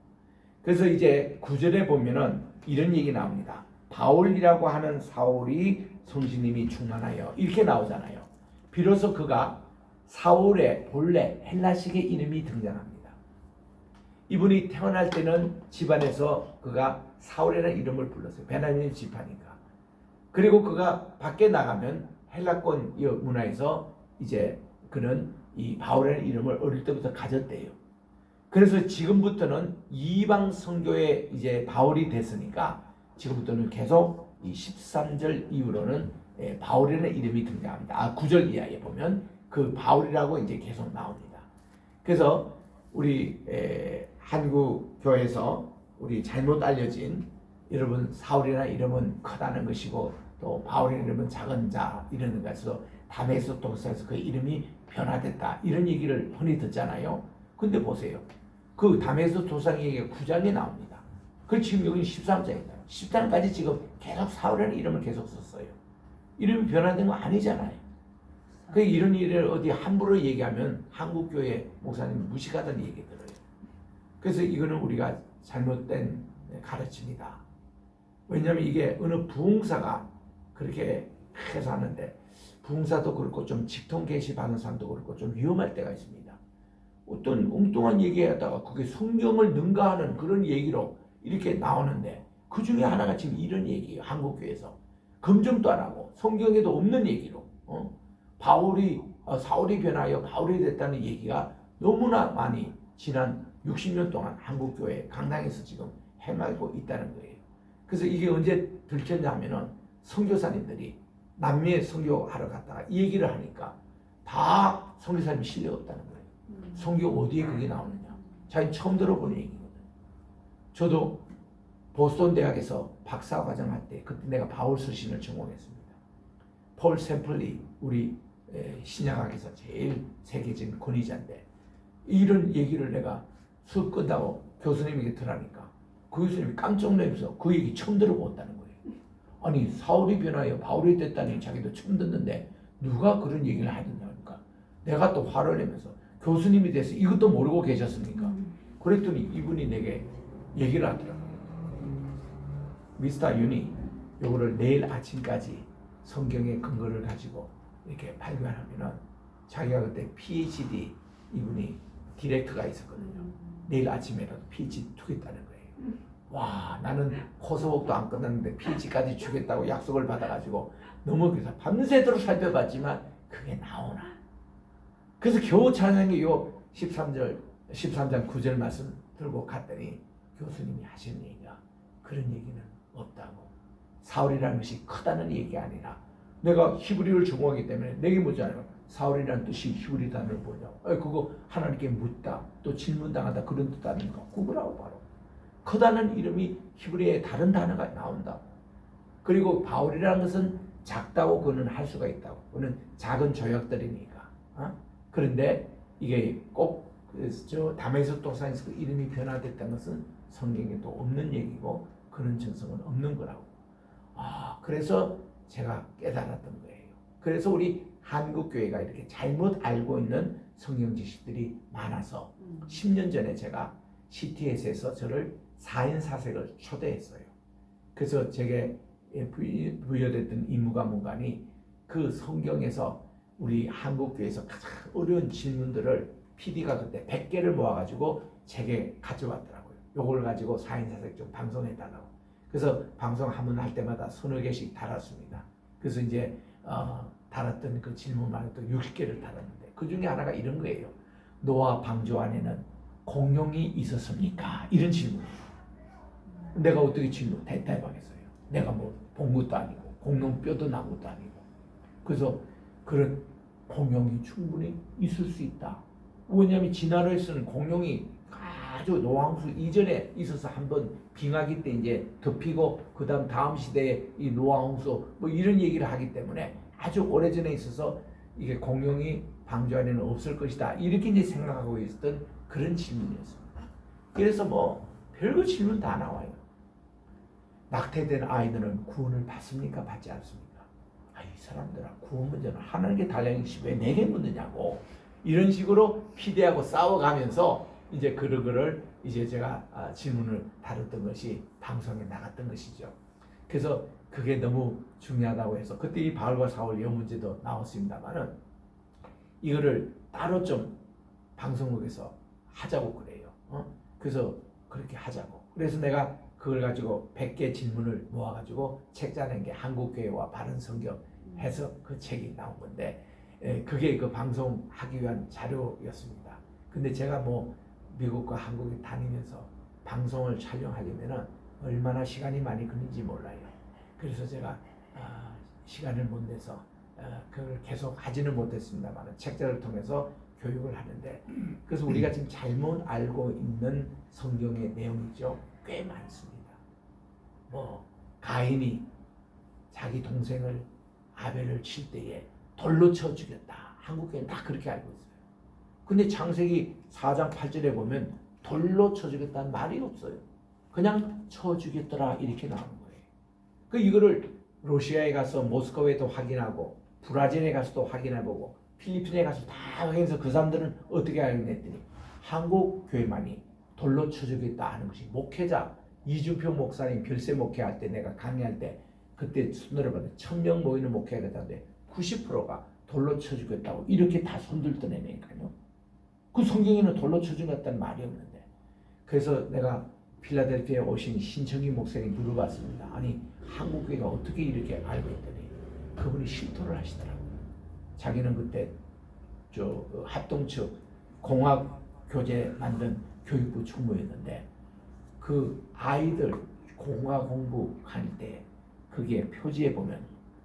그래서 이제 9절에 보면은 이런 얘기 나옵니다. 바울이라고 하는 사울이 성신님이 충만하여, 이렇게 나오잖아요. 비로소 그가 사울의 본래 헬라식의 이름이 등장합니다. 이분이 태어날 때는 집안에서 그가 사울이라는 이름을 불렀어요. 베냐민 지파니까. 그리고 그가 밖에 나가면 헬라권 문화에서 이제 그는 이 바울이라는 이름을 어릴 때부터 가졌대요. 그래서 지금부터는 이방 선교에 이제 바울이 됐으니까 지금부터는 계속 이 13절 이후로는 바울이라는 이름이 등장합니다. 9절 이하에 보면 그 바울이라고 이제 계속 나옵니다. 그래서 우리 한국 교회에서 우리 잘못 알려진, 여러분 사울이라는 이름은 크다는 것이고 또 바울이라는 이름은 작은 자 이러는 것에서 다메섹 동산에서 그 이름이 변화됐다 이런 얘기를 흔히 듣잖아요. 근데 보세요. 그 다메섹 도상에게 9장에 나옵니다. 그 지금 여기 13장이다. 10장까지 지금 계속 사울이라는 이름을 계속 썼어요. 이름이 변화된 거 아니잖아요. 그 이런 일을 어디 함부로 얘기하면 한국교회 목사님 무식하다는 얘기 들어요. 그래서 이거는 우리가 잘못된 가르침이다. 왜냐하면 이게 어느 부흥사가 그렇게 해서 하는데, 부흥사도 그렇고 좀 직통 계시받는 사람도 그렇고 좀 위험할 때가 있습니다. 어떤 엉뚱한 얘기하다가 그게 성경을 능가하는 그런 얘기로 이렇게 나오는데, 그 중에 하나가 지금 이런 얘기예요. 한국교회에서 검증도 안 하고 성경에도 없는 얘기로 사울이 변하여 바울이 됐다는 얘기가 너무나 많이 지난 60년 동안 한국교회 강당에서 지금 해말고 있다는 거예요. 그래서 이게 언제 들켰냐 하면은 선교사님들이 남미에 선교하러 갔다가 이 얘기를 하니까 다 선교사님이 신뢰가 없다는 거예요. 선교 어디에 그게 나오느냐. 자기 처음 들어보는 얘기거든. 저도 보스턴 대학에서 박사 과정 할 때 그때 내가 바울 서신을 전공했습니다. 폴 샘플리 우리 신약학에서 제일 세계적인 권위자인데 이런 얘기를 내가 수업 끝나고 교수님에게 들으니까 그 교수님이 깜짝 놀라면서 그 얘기 처음 들어보았다는 거예요. 아니 사울이 변하여 바울이 됐다니 자기도 처음 듣는데 누가 그런 얘기를 하느냐 하니까 내가 또 화를 내면서 교수님이 돼서 이것도 모르고 계셨습니까? 그랬더니 이분이 내게 얘기를 하더라고요. 미스터 윤이 요거를 내일 아침까지 성경의 근거를 가지고 이렇게 발견하면은 자기가 그때 PhD 이분이 디렉터가 있었거든요. 내일 아침에라도 PhD 주겠다는 거예요. 와 나는 코스웍도 안 끝났는데 PhD까지 주겠다고 약속을 받아가지고 너무 그래서 밤새도록 살펴봤지만 그게 나오나. 그래서 겨우 찬양이 요 13장 9절 말씀 들고 갔더니 교수님이 하시는 얘기가 그런 얘기는 없다고. 사울이라는 것이 크다는 얘기가 아니라 내가 히브리어를 전공하기 때문에 내게 묻잖아요. 사울이라는 뜻이 히브리 단어를 뭐냐고. 그거 하나님께 묻다, 또 질문당하다 그런 뜻 아닙니까? 구브라고 바로. 크다는 이름이 히브리어에 다른 단어가 나온다. 그리고 바울이라는 것은 작다고 그는 할 수가 있다고. 그는 작은 조약들이니까. 그런데 이게 꼭 저 다메섹 도상에서 그 이름이 변화됐다는 것은 성경에도 없는 얘기고 그런 증성은 없는 거라고. 그래서 제가 깨달았던 거예요. 그래서 우리 한국 교회가 이렇게 잘못 알고 있는 성경 지식들이 많아서 10년 전에 제가 CTS에서 저를 4인 사색을 초대했어요. 그래서 제게 부여됐던 임무가 뭔가니 그 성경에서 우리 한국 교회에서 가장 어려운 질문들을 PD가 그때 100개를 모아가지고 제게 가져왔더라고요. 요걸 가지고 4인 사색 좀 방송해달라고. 그래서 방송 한 번 할 때마다 서너 개씩 달았습니다. 그래서 이제 달았던 그 질문만 또 60개를 달았는데 그 중에 하나가 이런 거예요. 노아 방주 안에는 공룡이 있었습니까? 이런 질문이에요. 내가 어떻게 대답하겠어요? 내가 뭐 본 것도 아니고 공룡 뼈도 난 것도 아니고. 그래서 그런 공룡이 충분히 있을 수 있다. 왜냐하면 진화론에서는 공룡이 아주 노아홍수 이전에 있어서 한번 빙하기 때 이제 덮이고 다음 시대에 이 노아홍수 뭐 이런 얘기를 하기 때문에 아주 오래전에 있어서 이게 공룡이 방주 안에는 없을 것이다 이렇게 이제 생각하고 있었던 그런 질문이었습니다. 그래서 뭐 별거 질문 다 나와요. 낙태된 아이들은 구원을 받습니까? 받지 않습니까? 이 사람들아 구원 문제는 하나님께 달라있지 왜 내게 묻느냐고 이런 식으로 피디하고 싸워가면서 이제 그거를 이제 제가 질문을 다뤘던 것이 방송에 나갔던 것이죠. 그래서 그게 너무 중요하다고 해서 그때 이 바울과 사울 이 문제도 나왔습니다만은 이거를 따로 좀 방송국에서 하자고 그래요. 그래서 그렇게 하자고. 그래서 내가 그걸 가지고 100개 질문을 모아가지고 책 짜낸 게 한국교회와 바른성경 해서 그 책이 나온 건데 그게 그 방송하기 위한 자료였습니다. 근데 제가 뭐 미국과 한국에 다니면서 방송을 촬영하려면은 얼마나 시간이 많이 걸리는지 몰라요. 그래서 제가 시간을 못 내서 그걸 계속 하지는 못했습니다만 책자를 통해서 교육을 하는데 그래서 우리가 지금 잘못 알고 있는 성경의 내용이죠. 꽤 많습니다. 뭐 가인이 자기 동생을 아벨을 칠 때에 돌로 쳐 죽였다. 한국교회는 다 그렇게 알고 있어요. 근데 창세기 4장 8절에 보면 돌로 쳐 죽였다는 말이 없어요. 그냥 쳐 죽였더라 이렇게 나오는 거예요. 이거를 러시아에 가서 모스크바에도 확인하고 브라질에 가서도 확인해보고 필리핀에 가서 다 확인해서 그 사람들은 어떻게 알고 했더니 한국 교회만이 돌로 쳐 죽였다 하는 것이 목회자 이준표 목사님 별세 목회할 때 내가 강의할 때 그때 순서를 봤는데 1000명 모이는 목회하겠다는데 90%가 돌로 쳐 죽였다고 이렇게 다 손들던 애니까요. 그 성경에는 돌로 쳐 죽였다는 말이 없는데 그래서 내가 필라델피아에 오신 신청희 목사님 물어봤습니다. 아니 한국교회가 어떻게 이렇게 알고 있더니 그분이 실토를 하시더라고요. 자기는 그때 저 합동측 공학 교재 만든 교육부 총무였는데 그 아이들 공학 공부할 때 그게 표지에 보면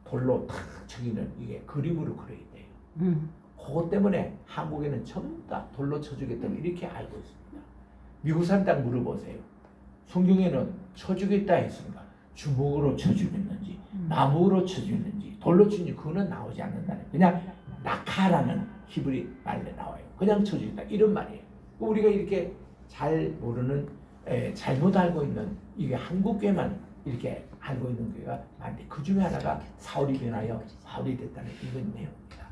돌로 탁 쳐기는 이게 그림으로 그려야 돼요. 그것 때문에 한국에는 전부 다 돌로 쳐주겠다고 이렇게 알고 있습니다. 미국 사람들 물어보세요. 성경에는 쳐주겠다 했습니다. 주먹으로 쳐주겠는지 나무로 쳐주겠는지 돌로 치는지 그거는 나오지 않는다는 그냥 낙하라는 히브리 말에 나와요. 그냥 쳐주겠다 이런 말이에요. 우리가 이렇게 잘 모르는 잘못 알고 있는 이게 한국교회만 이렇게 알고 있는 교회가 많은데 그 중에 하나가 사울이 변하여 바울이 됐다는 이건 내용입니다.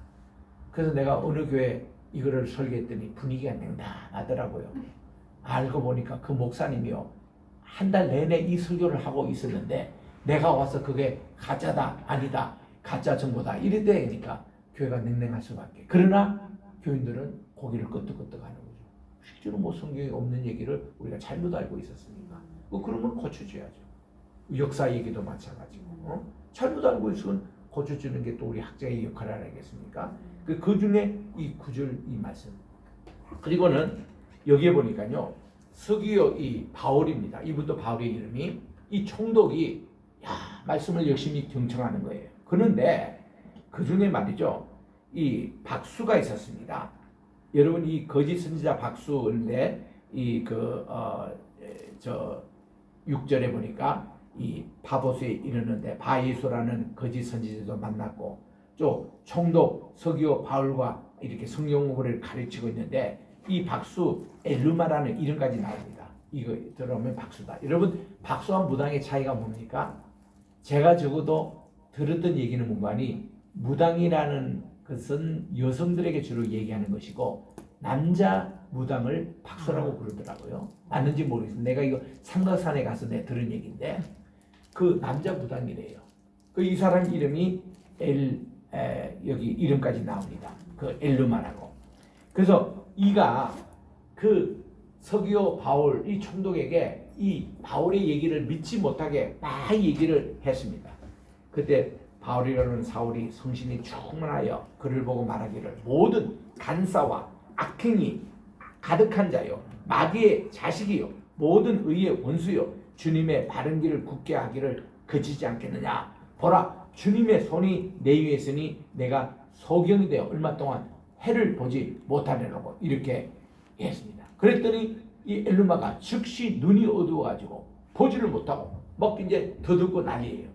그래서 내가 어느 교회 이거를 설계했더니 분위기가 냉담하더라고요. 알고 보니까 그 목사님이요 한 달 내내 이 설교를 하고 있었는데 내가 와서 그게 가짜다 아니다 가짜 정보다 이랬다니까 교회가 냉랭할 수밖에. 그러나 교인들은 고개를 끄덕끄덕하는 거죠. 실제로 뭐 성경에 없는 얘기를 우리가 잘못 알고 있었으니까 그러면 고쳐줘야죠. 역사 얘기도 마찬가지고 잘못 알고 있으면 고쳐주는 게 또 우리 학자의 역할 아니겠습니까? 그 중에 이 9절 이 말씀 그리고는 여기에 보니까요 서기오 이 바울입니다. 이분도 바울의 이름이 이 총독이 말씀을 열심히 경청하는 거예요. 그런데 그 중에 말이죠, 이 박수가 있었습니다. 여러분, 이 거짓 선지자 박수인데 저 6절에 보니까 이 바보스에 이르는데 바예수라는 거짓 선지자도 만났고, 또 총독 서기오 바울과 이렇게 성경 공부를 가르치고 있는데, 이 박수 엘루마라는 이름까지 나옵니다. 이거 들어오면 박수다. 여러분, 박수와 무당의 차이가 뭡니까? 제가 적어도 들었던 얘기는 뭔가니, 무당이라는 것은 여성들에게 주로 얘기하는 것이고, 남자 무당을 박수라고 부르더라고요. 맞는지 모르겠어요. 내가 이거 삼각산에 가서 내가 들은 얘기인데, 그 남자 무당이래요. 이 사람 이름이 여기 이름까지 나옵니다. 그 엘루마라고. 그래서 이가 그 서기오 바울 이 총독에게 이 바울의 얘기를 믿지 못하게 막 얘기를 했습니다. 그때 바울이라는 사울이 성신이 충만하여 그를 보고 말하기를, 모든 간사와 악행이 가득한 자요, 마귀의 자식이요, 모든 의의 원수요, 주님의 바른 길을 굳게 하기를 그치지 않겠느냐. 보라, 주님의 손이 내 위에 있으니 내가 소경이 되어 얼마 동안 해를 보지 못하려고, 이렇게 했습니다. 그랬더니 이 엘루마가 즉시 눈이 어두워가지고 보지를 못하고 막 이제 더듬고 난리예요.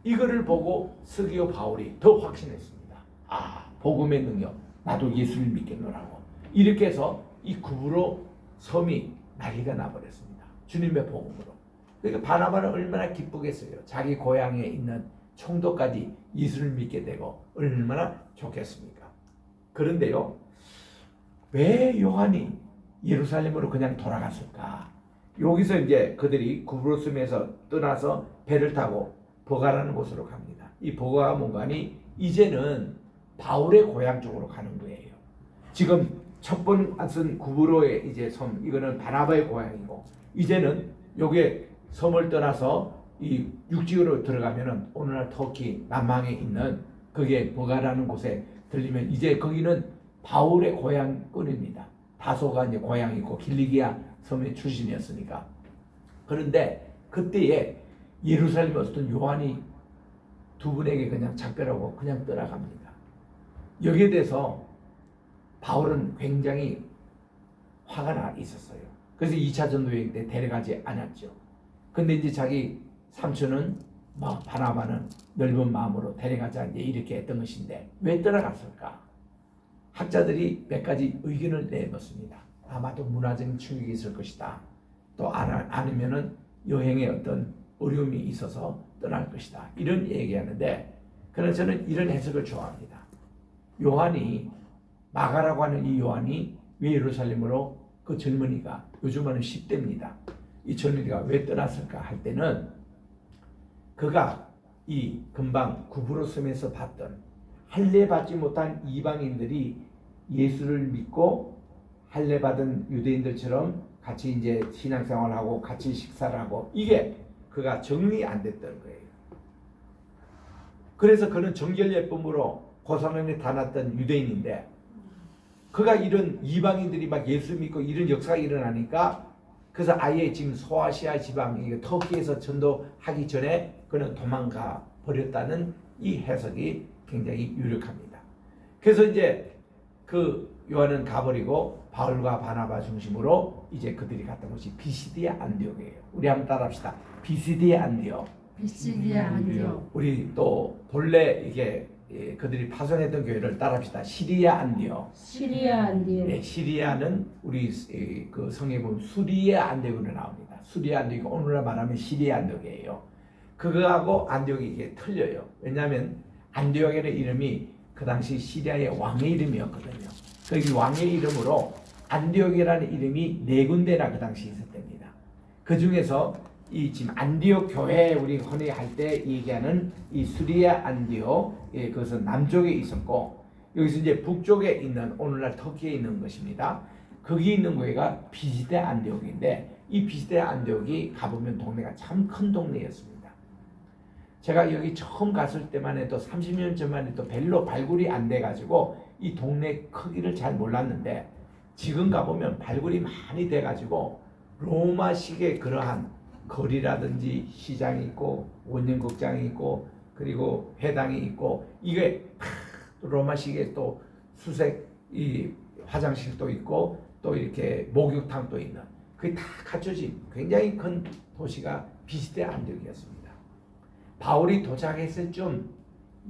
이거를 보고 서기오 바울이 더 확신했습니다. 아, 복음의 능력, 나도 예수를 믿겠노라고. 이렇게 해서 이 구브로 섬이 난리가 나버렸습니다. 주님의 복음으로. 그러니까 바나바는 얼마나 기쁘겠어요. 자기 고향에 있는 총독까지 예수를 믿게 되고 얼마나 좋겠습니까? 그런데요, 왜 요한이 예루살렘으로 그냥 돌아갔을까? 여기서 이제 그들이 구브로섬에서 떠나서 배를 타고 버가라는 곳으로 갑니다. 이 버가가 뭔가니, 이제는 바울의 고향 쪽으로 가는 거예요. 지금 첫 번은 구브로의 이제 섬, 이거는 바나바의 고향이고, 이제는 요게 섬을 떠나서 이 육지로 들어가면은 오늘날 터키 남방에 있는 그게 버가라는 곳에 들리면 이제 거기는 바울의 고향권입니다. 다소가 이제 고향이고 길리기아 섬의 출신이었으니까. 그런데 그때에 예루살렘에 어떤 요한이 두 분에게 그냥 작별하고 그냥 떠나갑니다. 여기에 대해서 바울은 굉장히 화가 나 있었어요. 그래서 2차 전도여행 때 데려가지 않았죠. 근데 이제 자기 삼촌은 바나바는 넓은 마음으로 데려가자 이렇게 했던 것인데, 왜 떠나갔을까? 학자들이 몇 가지 의견을 내놓습니다. 아마도 문화적인 충격이 있을 것이다. 또 아니면은 여행에 어떤 어려움이 있어서 떠날 것이다. 이런 얘기하는데, 그러나 저는 이런 해석을 좋아합니다. 요한이, 마가라고 하는 이 요한이 왜 예루살렘으로, 그 젊은이가 요즘은 10대입니다. 이 젊은이가 왜 떠났을까 할 때는, 그가 이 금방 구브로섬에서 봤던 할례 받지 못한 이방인들이 예수를 믿고 할례 받은 유대인들처럼 같이 이제 신앙생활하고 같이 식사를 하고, 이게 그가 정리 안 됐던 거예요. 그래서 그는 정결예쁨으로 고사원에 다녔던 유대인인데, 그가 이런 이방인들이 막 예수 믿고 이런 역사가 일어나니까, 그래서 아예 지금 소아시아 지방, 터키에서 전도하기 전에 그는 도망가 버렸다는 이 해석이 굉장히 유력합니다. 그래서 이제 그 요한은 가버리고 바울과 바나바 중심으로 이제 그들이 갔던 곳이 비시디아 안디옥이에요. 우리 한번 따라합시다. 비시디아 안디옥. 비시디아 안디옥. 우리 또 본래 이게 그들이 파송했던 교회를 따라합시다. 시리아 안디옥. 시리아 안디옥. 네, 시리아는 우리 그 성에 보면 수리아 안디옥으로 나옵니다. 수리아 안디옥이 오늘날 말하면 시리아 안디옥이에요. 그거하고 안디옥이 이게 틀려요. 왜냐하면 안디옥이라는 이름이 그 당시 시리아의 왕의 이름이었거든요. 그 왕의 이름으로 안디옥이라는 이름이 4군데나 그 당시 있었답니다. 그 중에서 이 지금 안디옥 교회 우리 흔히 할 때 얘기하는 이 수리아 안디옥, 그것은 남쪽에 있었고, 여기서 이제 북쪽에 있는 오늘날 터키에 있는 것입니다. 거기 있는 교회가 비시디아 안디옥인데, 이 비시디아 안디옥이 가보면 동네가 참 큰 동네였습니다. 제가 여기 처음 갔을 때만 해도 30년 전만 해도 별로 발굴이 안 돼가지고 이 동네 크기를 잘 몰랐는데, 지금 가보면 발굴이 많이 돼가지고 로마식의 그러한 거리라든지 시장이 있고 원년극장이 있고 그리고 회당이 있고 이게 로마식의 또 수색 이 화장실도 있고 또 이렇게 목욕탕도 있는 그게 다 갖춰진 굉장히 큰 도시가 비시대 안디옥이었습니다. 바울이 도착했을 쯤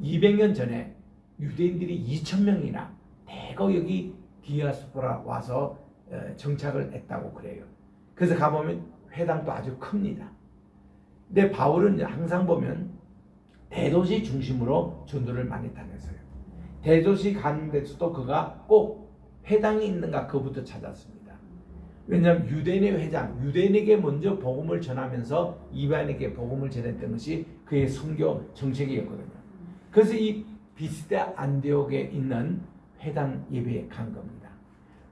200년 전에 유대인들이 2,000명이나 대거 여기 디아스포라 와서 정착을 했다고 그래요. 그래서 가보면 회당도 아주 큽니다. 근데 바울은 항상 보면 대도시 중심으로 전도를 많이 다녔어요. 대도시 가는 데서도 그가 꼭 회당이 있는가 그부터 찾았습니다. 왜냐하면 유대인의 회장, 유대인에게 먼저 복음을 전하면서 이방인에게 복음을 전했던 것이 그의 선교 정책이었거든요. 그래서 이 비시대 안디옥에 있는 회당 예배에 간 겁니다.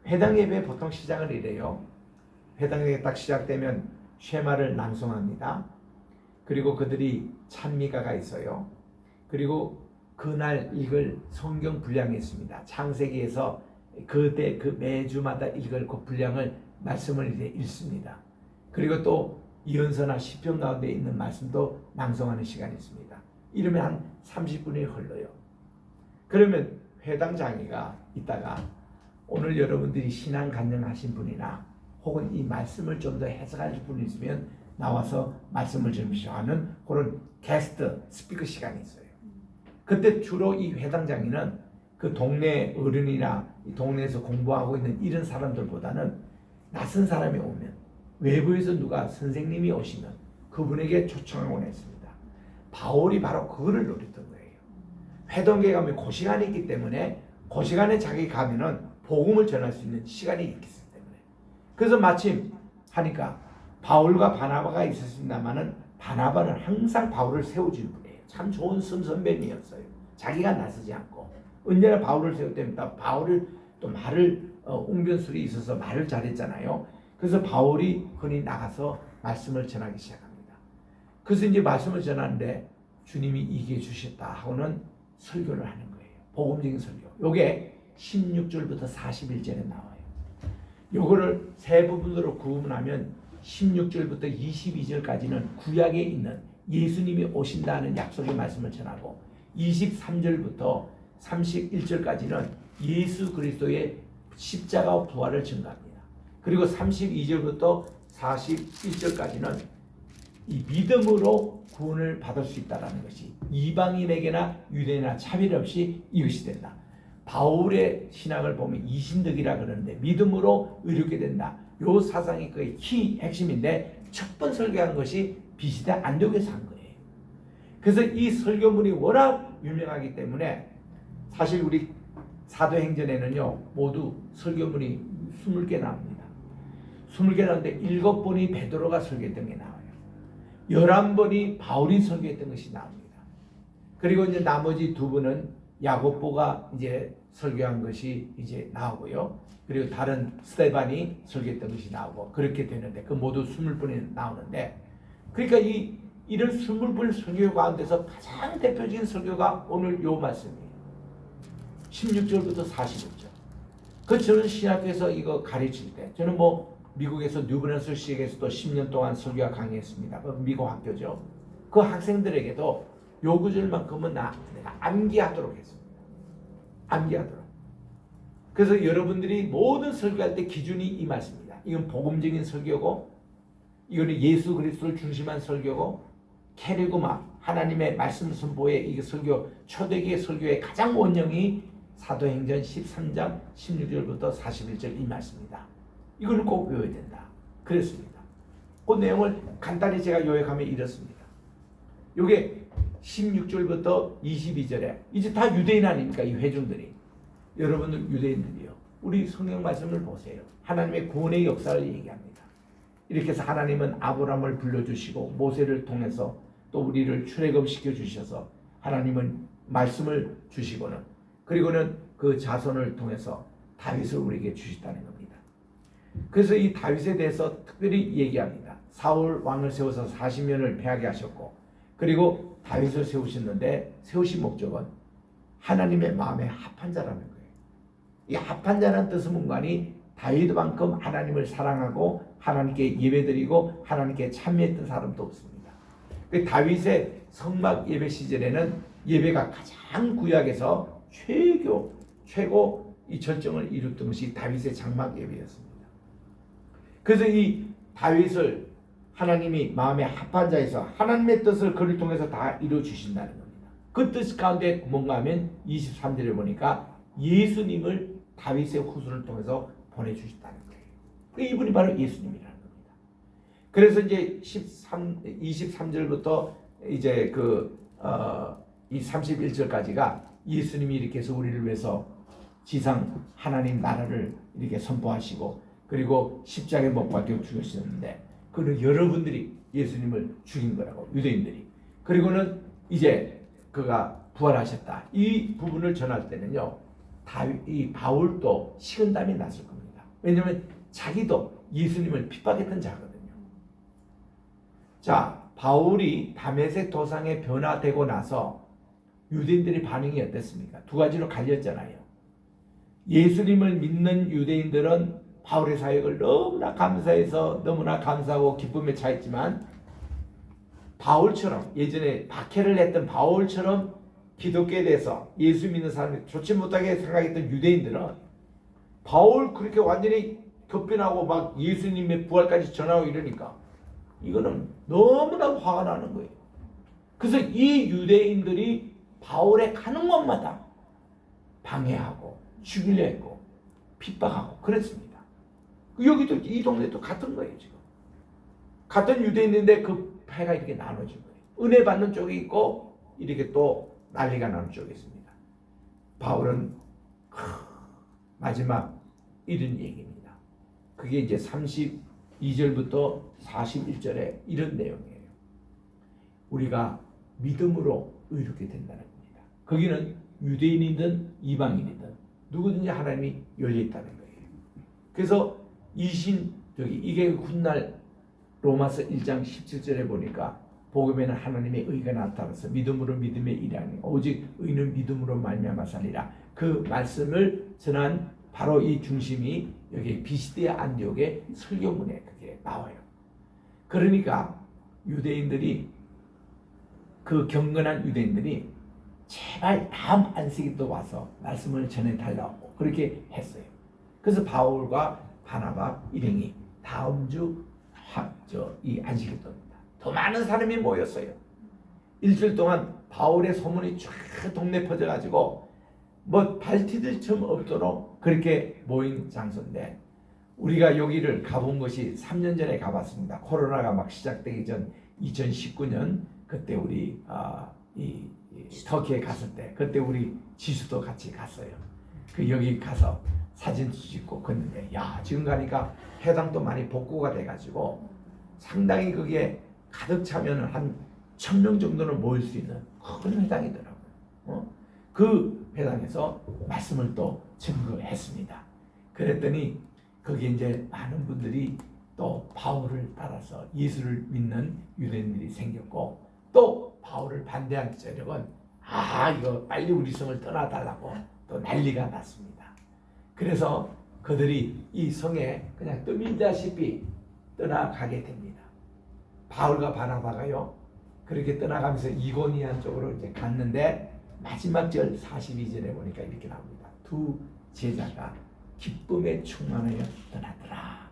회당 예배 보통 시작을 이래요. 회당 예배 딱 시작되면 쉐마를 낭송합니다. 그리고 그들이 찬미가가 있어요. 그리고 그날 읽을 성경 분량이 있습니다. 창세기에서 그때 그 매주마다 읽을 그 분량을 말씀을 이제 읽습니다. 그리고 또 이언서나 시편 가운데 있는 말씀도 낭송하는 시간이 있습니다. 이러면 한 30분이 흘러요. 그러면 회당 장이가 있다가 오늘 여러분들이 신앙 간증하신 분이나 혹은 이 말씀을 좀 더 해석할 분이 있으면 나와서 말씀을 전하시오 하는 그런 게스트 스피커 시간이 있어요. 그때 주로 이 회당 장인은 그 동네 어른이나 이 동네에서 공부하고 있는 이런 사람들보다는 낯선 사람이 오면 외부에서 누가 선생님이 오시면 그분에게 초청하곤 했습니다. 바울이 바로 그거를 노렸던 거예요. 회당에 가면 그 시간이 있기 때문에 그 시간에 자기 가면은 복음을 전할 수 있는 시간이 있기 때문에 그래서 마침 하니까 바울과 바나바가 있었습니다만은 바나바는 항상 바울을 세워주는 분이에요. 참 좋은 선배님이었어요. 자기가 나서지 않고 언제나 바울을 세울 때마다 바울을 또 말을 웅변술이 있어서 말을 잘했잖아요. 그래서 바울이 흔히 나가서 말씀을 전하기 시작합니다. 그래서 이제 말씀을 전하는데 주님이 이기해 주셨다 하고는 설교를 하는 거예요. 복음적인 설교. 요게 16절부터 41절에 나와요. 요거를 세 부분으로 구분하면 16절부터 22절까지는 구약에 있는 예수님이 오신다는 약속의 말씀을 전하고 23절부터 31절까지는 예수 그리스도의 십자가와 부활을 증거합니다. 그리고 32절부터 41절까지는 이 믿음으로 구원을 받을 수 있다는 것이 이방인에게나 유대인이나 차별 없이 이것이 된다. 바울의 신학을 보면 이신덕이라 그러는데 믿음으로 의롭게 된다. 요 사상이 그의 키 핵심인데 첫 번 설교한 것이 비시대 안디옥에서 한 거예요. 그래서 이 설교문이 워낙 유명하기 때문에 사실 우리 사도행전에는요 모두 설교문이 20개 나옵니다. 20개 나오는데 7번이 베드로가 설교했던 게 나와요. 11번이 바울이 설교했던 것이 나옵니다. 그리고 이제 나머지 2번은 야고보가 이제 설교한 것이 이제 나오고요. 그리고 다른 스데반이 설교했던 것이 나오고 그렇게 되는데 그 모두 20번이 나오는데 그러니까 이런 20번 설교 가운데서 가장 대표적인 설교가 오늘 요 말씀이에요. 16절부터 41절. 그 저는 신학교에서 이거 가르칠 때 저는 뭐 미국에서 뉴브랜스 시에서도 10년 동안 설교와 강의했습니다. 그 미국 학교죠. 그 학생들에게도 요 구절만큼은 내가 암기하도록 했습니다. 암기하도록. 그래서 여러분들이 모든 설교할 때 기준이 이 말씀입니다. 이건 복음적인 설교고 이거는 예수 그리스도를 중심한 설교고 캐리그마 하나님의 말씀 선보의 이 설교 초대기의 설교의 가장 원형이 사도행전 13장 16절부터 41절 이 말씀입니다. 이걸 꼭 외워야 된다. 그랬습니다. 그 내용을 간단히 제가 요약하면 이렇습니다. 이게 16절부터 22절에 이제 다 유대인 아닙니까? 이 회중들이. 여러분들 유대인들이요. 우리 성경 말씀을 보세요. 하나님의 구원의 역사를 얘기합니다. 이렇게 해서 하나님은 아브라함을 불러주시고 모세를 통해서 또 우리를 출애굽시켜 주셔서 하나님은 말씀을 주시고는 그리고는 그 자손을 통해서 다윗을 우리에게 주셨다는 겁니다. 그래서 이 다윗에 대해서 특별히 얘기합니다. 사울 왕을 세워서 40년을 패하게 하셨고 그리고 다윗을 세우셨는데 세우신 목적은 하나님의 마음에 합한 자라는 거예요. 이 합한 자라는 뜻은 뭔가니 다윗만큼 하나님을 사랑하고 하나님께 예배드리고 하나님께 참여했던 사람도 없습니다. 그 다윗의 성막 예배 시절에는 예배가 가장 구약에서 최고 이 절정을 이뤘던 것이 다윗의 장막 예배였습니다. 그래서 이 다윗을 하나님이 마음에 합한 자에서 하나님의 뜻을 그를 통해서 다 이루어 주신다는 겁니다. 그 뜻 가운데 뭔가 하면 23절에 보니까 예수님을 다윗의 후손을 통해서 보내주셨다는 거예요. 이분이 바로 예수님이라는 겁니다. 그래서 이제 23절부터 이제 이 31절까지가 예수님이 이렇게 해서 우리를 위해서 지상 하나님 나라를 이렇게 선포하시고 그리고 십자가에 못 박혀 죽으셨는데 그는 여러분들이 예수님을 죽인 거라고 유대인들이. 그리고는 이제 그가 부활하셨다. 이 부분을 전할 때는요. 이 바울도 식은땀이 났을 겁니다. 왜냐하면 자기도 예수님을 핍박했던 자거든요. 자, 바울이 다메섹 도상에 변화되고 나서 유대인들의 반응이 어땠습니까? 두 가지로 갈렸잖아요. 예수님을 믿는 유대인들은 바울의 사역을 너무나 감사해서 너무나 감사하고 기쁨에 차있지만 바울처럼 예전에 박해를 했던 바울처럼 기독교에 대해서 예수 믿는 사람이 좋지 못하게 생각했던 유대인들은 바울 그렇게 완전히 급변하고 막 예수님의 부활까지 전하고 이러니까 이거는 너무나 화가 나는 거예요. 그래서 이 유대인들이 바울에 가는 곳마다 방해하고 죽이려 했고 핍박하고 그랬습니다. 여기도 이 동네도 같은 거예요. 지금 같은 유대인인데 그 패가 이렇게 나눠진 거예요. 은혜 받는 쪽이 있고 이렇게 또 난리가 나는 쪽이 있습니다. 바울은 마지막 이런 얘기입니다. 그게 이제 32절부터 41절에 이런 내용이에요. 우리가 믿음으로 의롭게 된다는 겁니다. 거기는 유대인이든 이방인이든 누구든지 하나님이 열려있다는 거예요. 그래서 이게 훗날 로마서 1장 17절에 보니까 복음에는 하나님의 의가 나타나서 믿음으로 믿음의 일이 아니고 오직 의는 믿음으로 말미암아 살리라. 그 말씀을 전한 바로 이 중심이 여기 비시디의 안디옥의 설교문에 그게 나와요. 그러니까 유대인들이 그 경건한 유대인들이 제발 다음 안식일 또 와서 말씀을 전해달라고 그렇게 했어요. 그래서 바울과 바나바 일행이 다음 주 이 안식일 또입니다. 더 많은 사람이 모였어요. 일주일 동안 바울의 소문이 쫙 동네 퍼져가지고 뭐 발디딜 틈 없도록 그렇게 모인 장소인데 우리가 여기를 가본 것이 3년 전에 가봤습니다. 코로나가 막 시작되기 전 2019년 그때 우리 이 터키에 갔을 때 그때 우리 지수도 같이 갔어요. 그 여기 가서 사진 찍고 걷는데 야 지금 가니까 회당도 많이 복구가 돼가지고 상당히 그게 가득 차면은 한 1000명 정도는 모일 수 있는 큰 회당이더라고요. 그 회당에서 말씀을 또 증거했습니다. 그랬더니 거기에 이제 많은 분들이 또 바울을 따라서 예수를 믿는 유대인들이 생겼고 또 바울을 반대한 세력은 이거 빨리 우리 성을 떠나달라고 또 난리가 났습니다. 그래서 그들이 이 성에 그냥 떠밀다시피 떠나가게 됩니다. 바울과 바나바가요 그렇게 떠나가면서 이고니안 쪽으로 이제 갔는데 마지막 절 42절에 보니까 이렇게 나옵니다. 두 제자가 기쁨에 충만하여 떠나더라.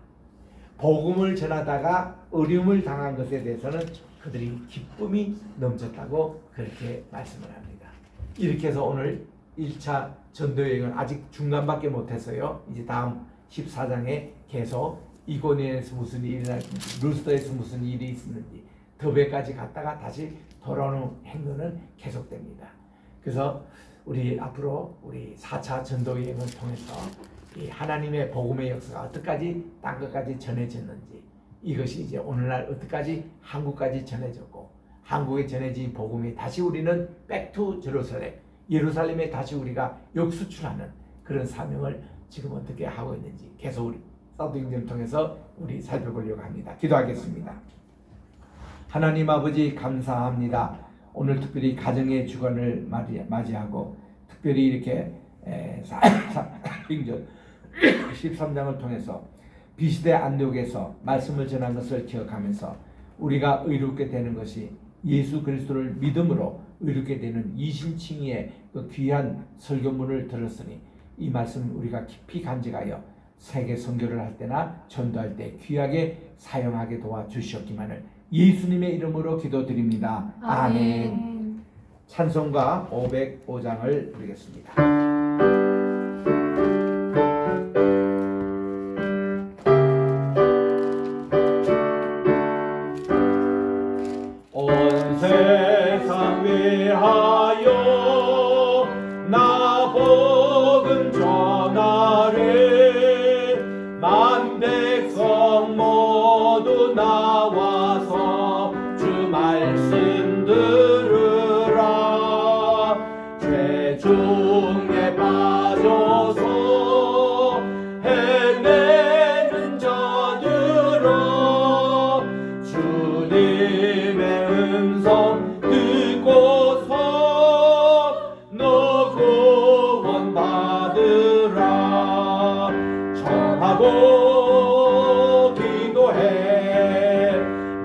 복음을 전하다가 어려움을 당한 것에 대해서는 그들이 기쁨이 넘쳤다고 그렇게 말씀을 합니다. 이렇게 해서 오늘 1차 전도여행은 아직 중간밖에 못했어요. 이제 다음 14장에 계속 이고니안에서 무슨 일이 일어났는지 루스더에서 무슨 일이 있었는지 더베까지 갔다가 다시 돌아오는 행로는 계속됩니다. 그래서 우리 앞으로 우리 4차 전도여행을 통해서 이 하나님의 복음의 역사가 어디까지 땅 끝까지 전해졌는지 이것이 이제 오늘날 어디까지 한국까지 전해졌고 한국에 전해진 복음이 다시 우리는 백투 제루살렘 예루살렘에 다시 우리가 역수출하는 그런 사명을 지금 어떻게 하고 있는지 계속 우리 사도행전을 통해서 우리 살펴보려고 합니다. 기도하겠습니다. 하나님 아버지 감사합니다. 오늘 특별히 가정의 주간을 맞이하고 특별히 이렇게 사도행전 13장을 통해서 비시대 안디옥에서 말씀을 전한 것을 기억하면서 우리가 의롭게 되는 것이 예수 그리스도를 믿음으로 의롭게 되는 이신칭의의 그 귀한 설교문을 들었으니 이 말씀 우리가 깊이 간직하여 세계 선교를 할 때나 전도할 때 귀하게 사용하게 도와주시옵기만을 예수님의 이름으로 기도드립니다. 아멘. 찬송가 505장을 부르겠습니다. 온 세상 위하여 나 복음 전하리 만 백성 모두 나와서 주 말씀 들으라 죄 중에 빠져서 헤매는 자들아 주님의 음성 듣고서 너 구원 받으라 청하고 기도해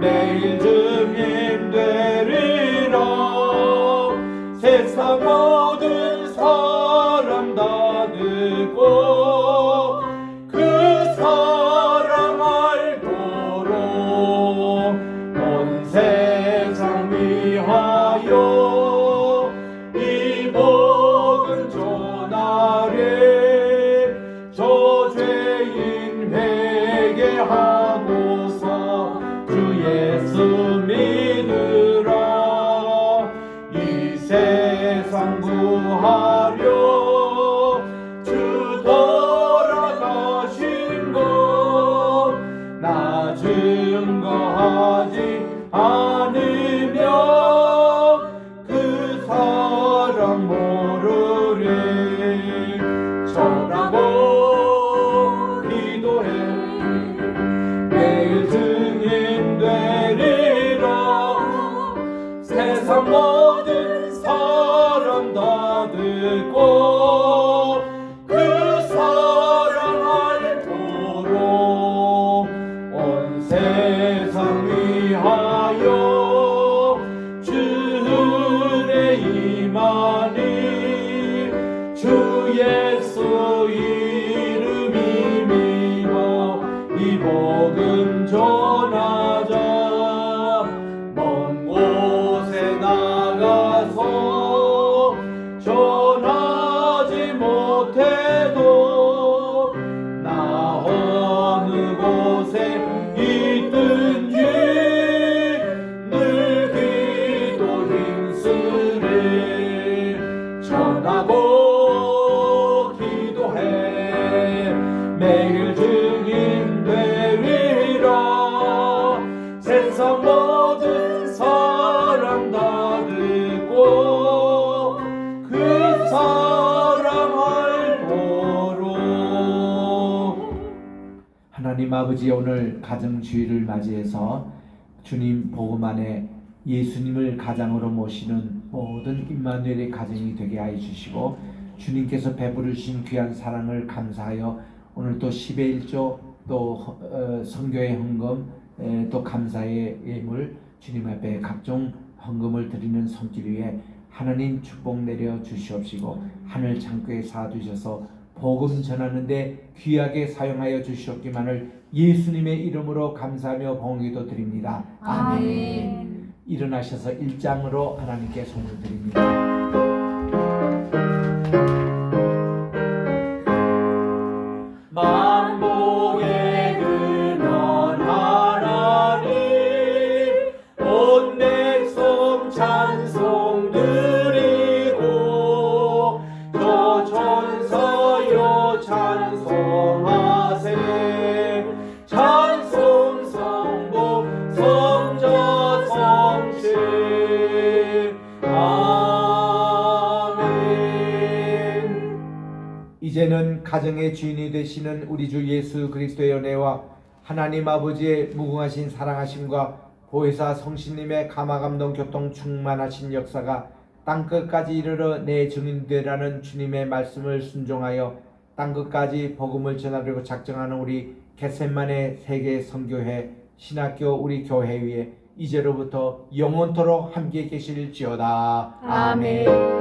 매일 증인 되리라 세상 모든 사람 다 듣고 그 사랑 알도록 온 세상 위하여 이 복음 전하리 저 죄인 회개하고서 주 예수 믿으라 이 세상 구하려 주 돌아가신 것 나 증거하지 않으며 그 사랑 모르리 전하고 기도해 매일 증인 되리라 세상 모든 사람 다 듣고 그 사랑 알도록 온 세상 위하여 주의 임하니 주 예수 이름이 믿어 이 복음 전하자 먼 곳에 나가서 전하지 못해도 나 어느 곳에 있든지 늘 기도 힘쓰리 전하고 기도해 매일 증인 되리라 세상 모든 사람 다 듣고 그 사랑 알도록 하나님 아버지 오늘 가정주의를 맞이해서 주님 복음 안에 예수님을 가장으로 모시는 모든 임마누엘의 가정이 되게 하여 주시고 주님께서 베풀으신 귀한 사랑을 감사하여 오늘 또 10의 1조 또 선교의 헌금 또 감사의 예물 주님 앞에 각종 헌금을 드리는 손길 위에 하나님 축복 내려 주시옵시고 하늘 창고에 쌓아두셔서 복음 전하는데 귀하게 사용하여 주시옵기만을 예수님의 이름으로 감사하며 봉기도 드립니다. 아멘. 일어나셔서 1장으로 하나님께 손을 드립니다. 만복의 근원 하나님 온 백성 찬송 드리고 저 천사여 찬송하세 찬송 성부 성자 성신 아멘. 이제는 가정의 주인이 되시는 우리 주 예수 그리스도의 은혜와 하나님 아버지의 무궁하신 사랑하심과 보혜사 성신님의 감화감동 교통 충만하신 역사가 땅끝까지 이르러 내 증인되라는 주님의 말씀을 순종하여 땅끝까지 복음을 전하려고 작정하는 우리 겟셋만의 세계 선교회 신학교 우리 교회 위에 이제로부터 영원토록 함께 계실지어다. 아멘.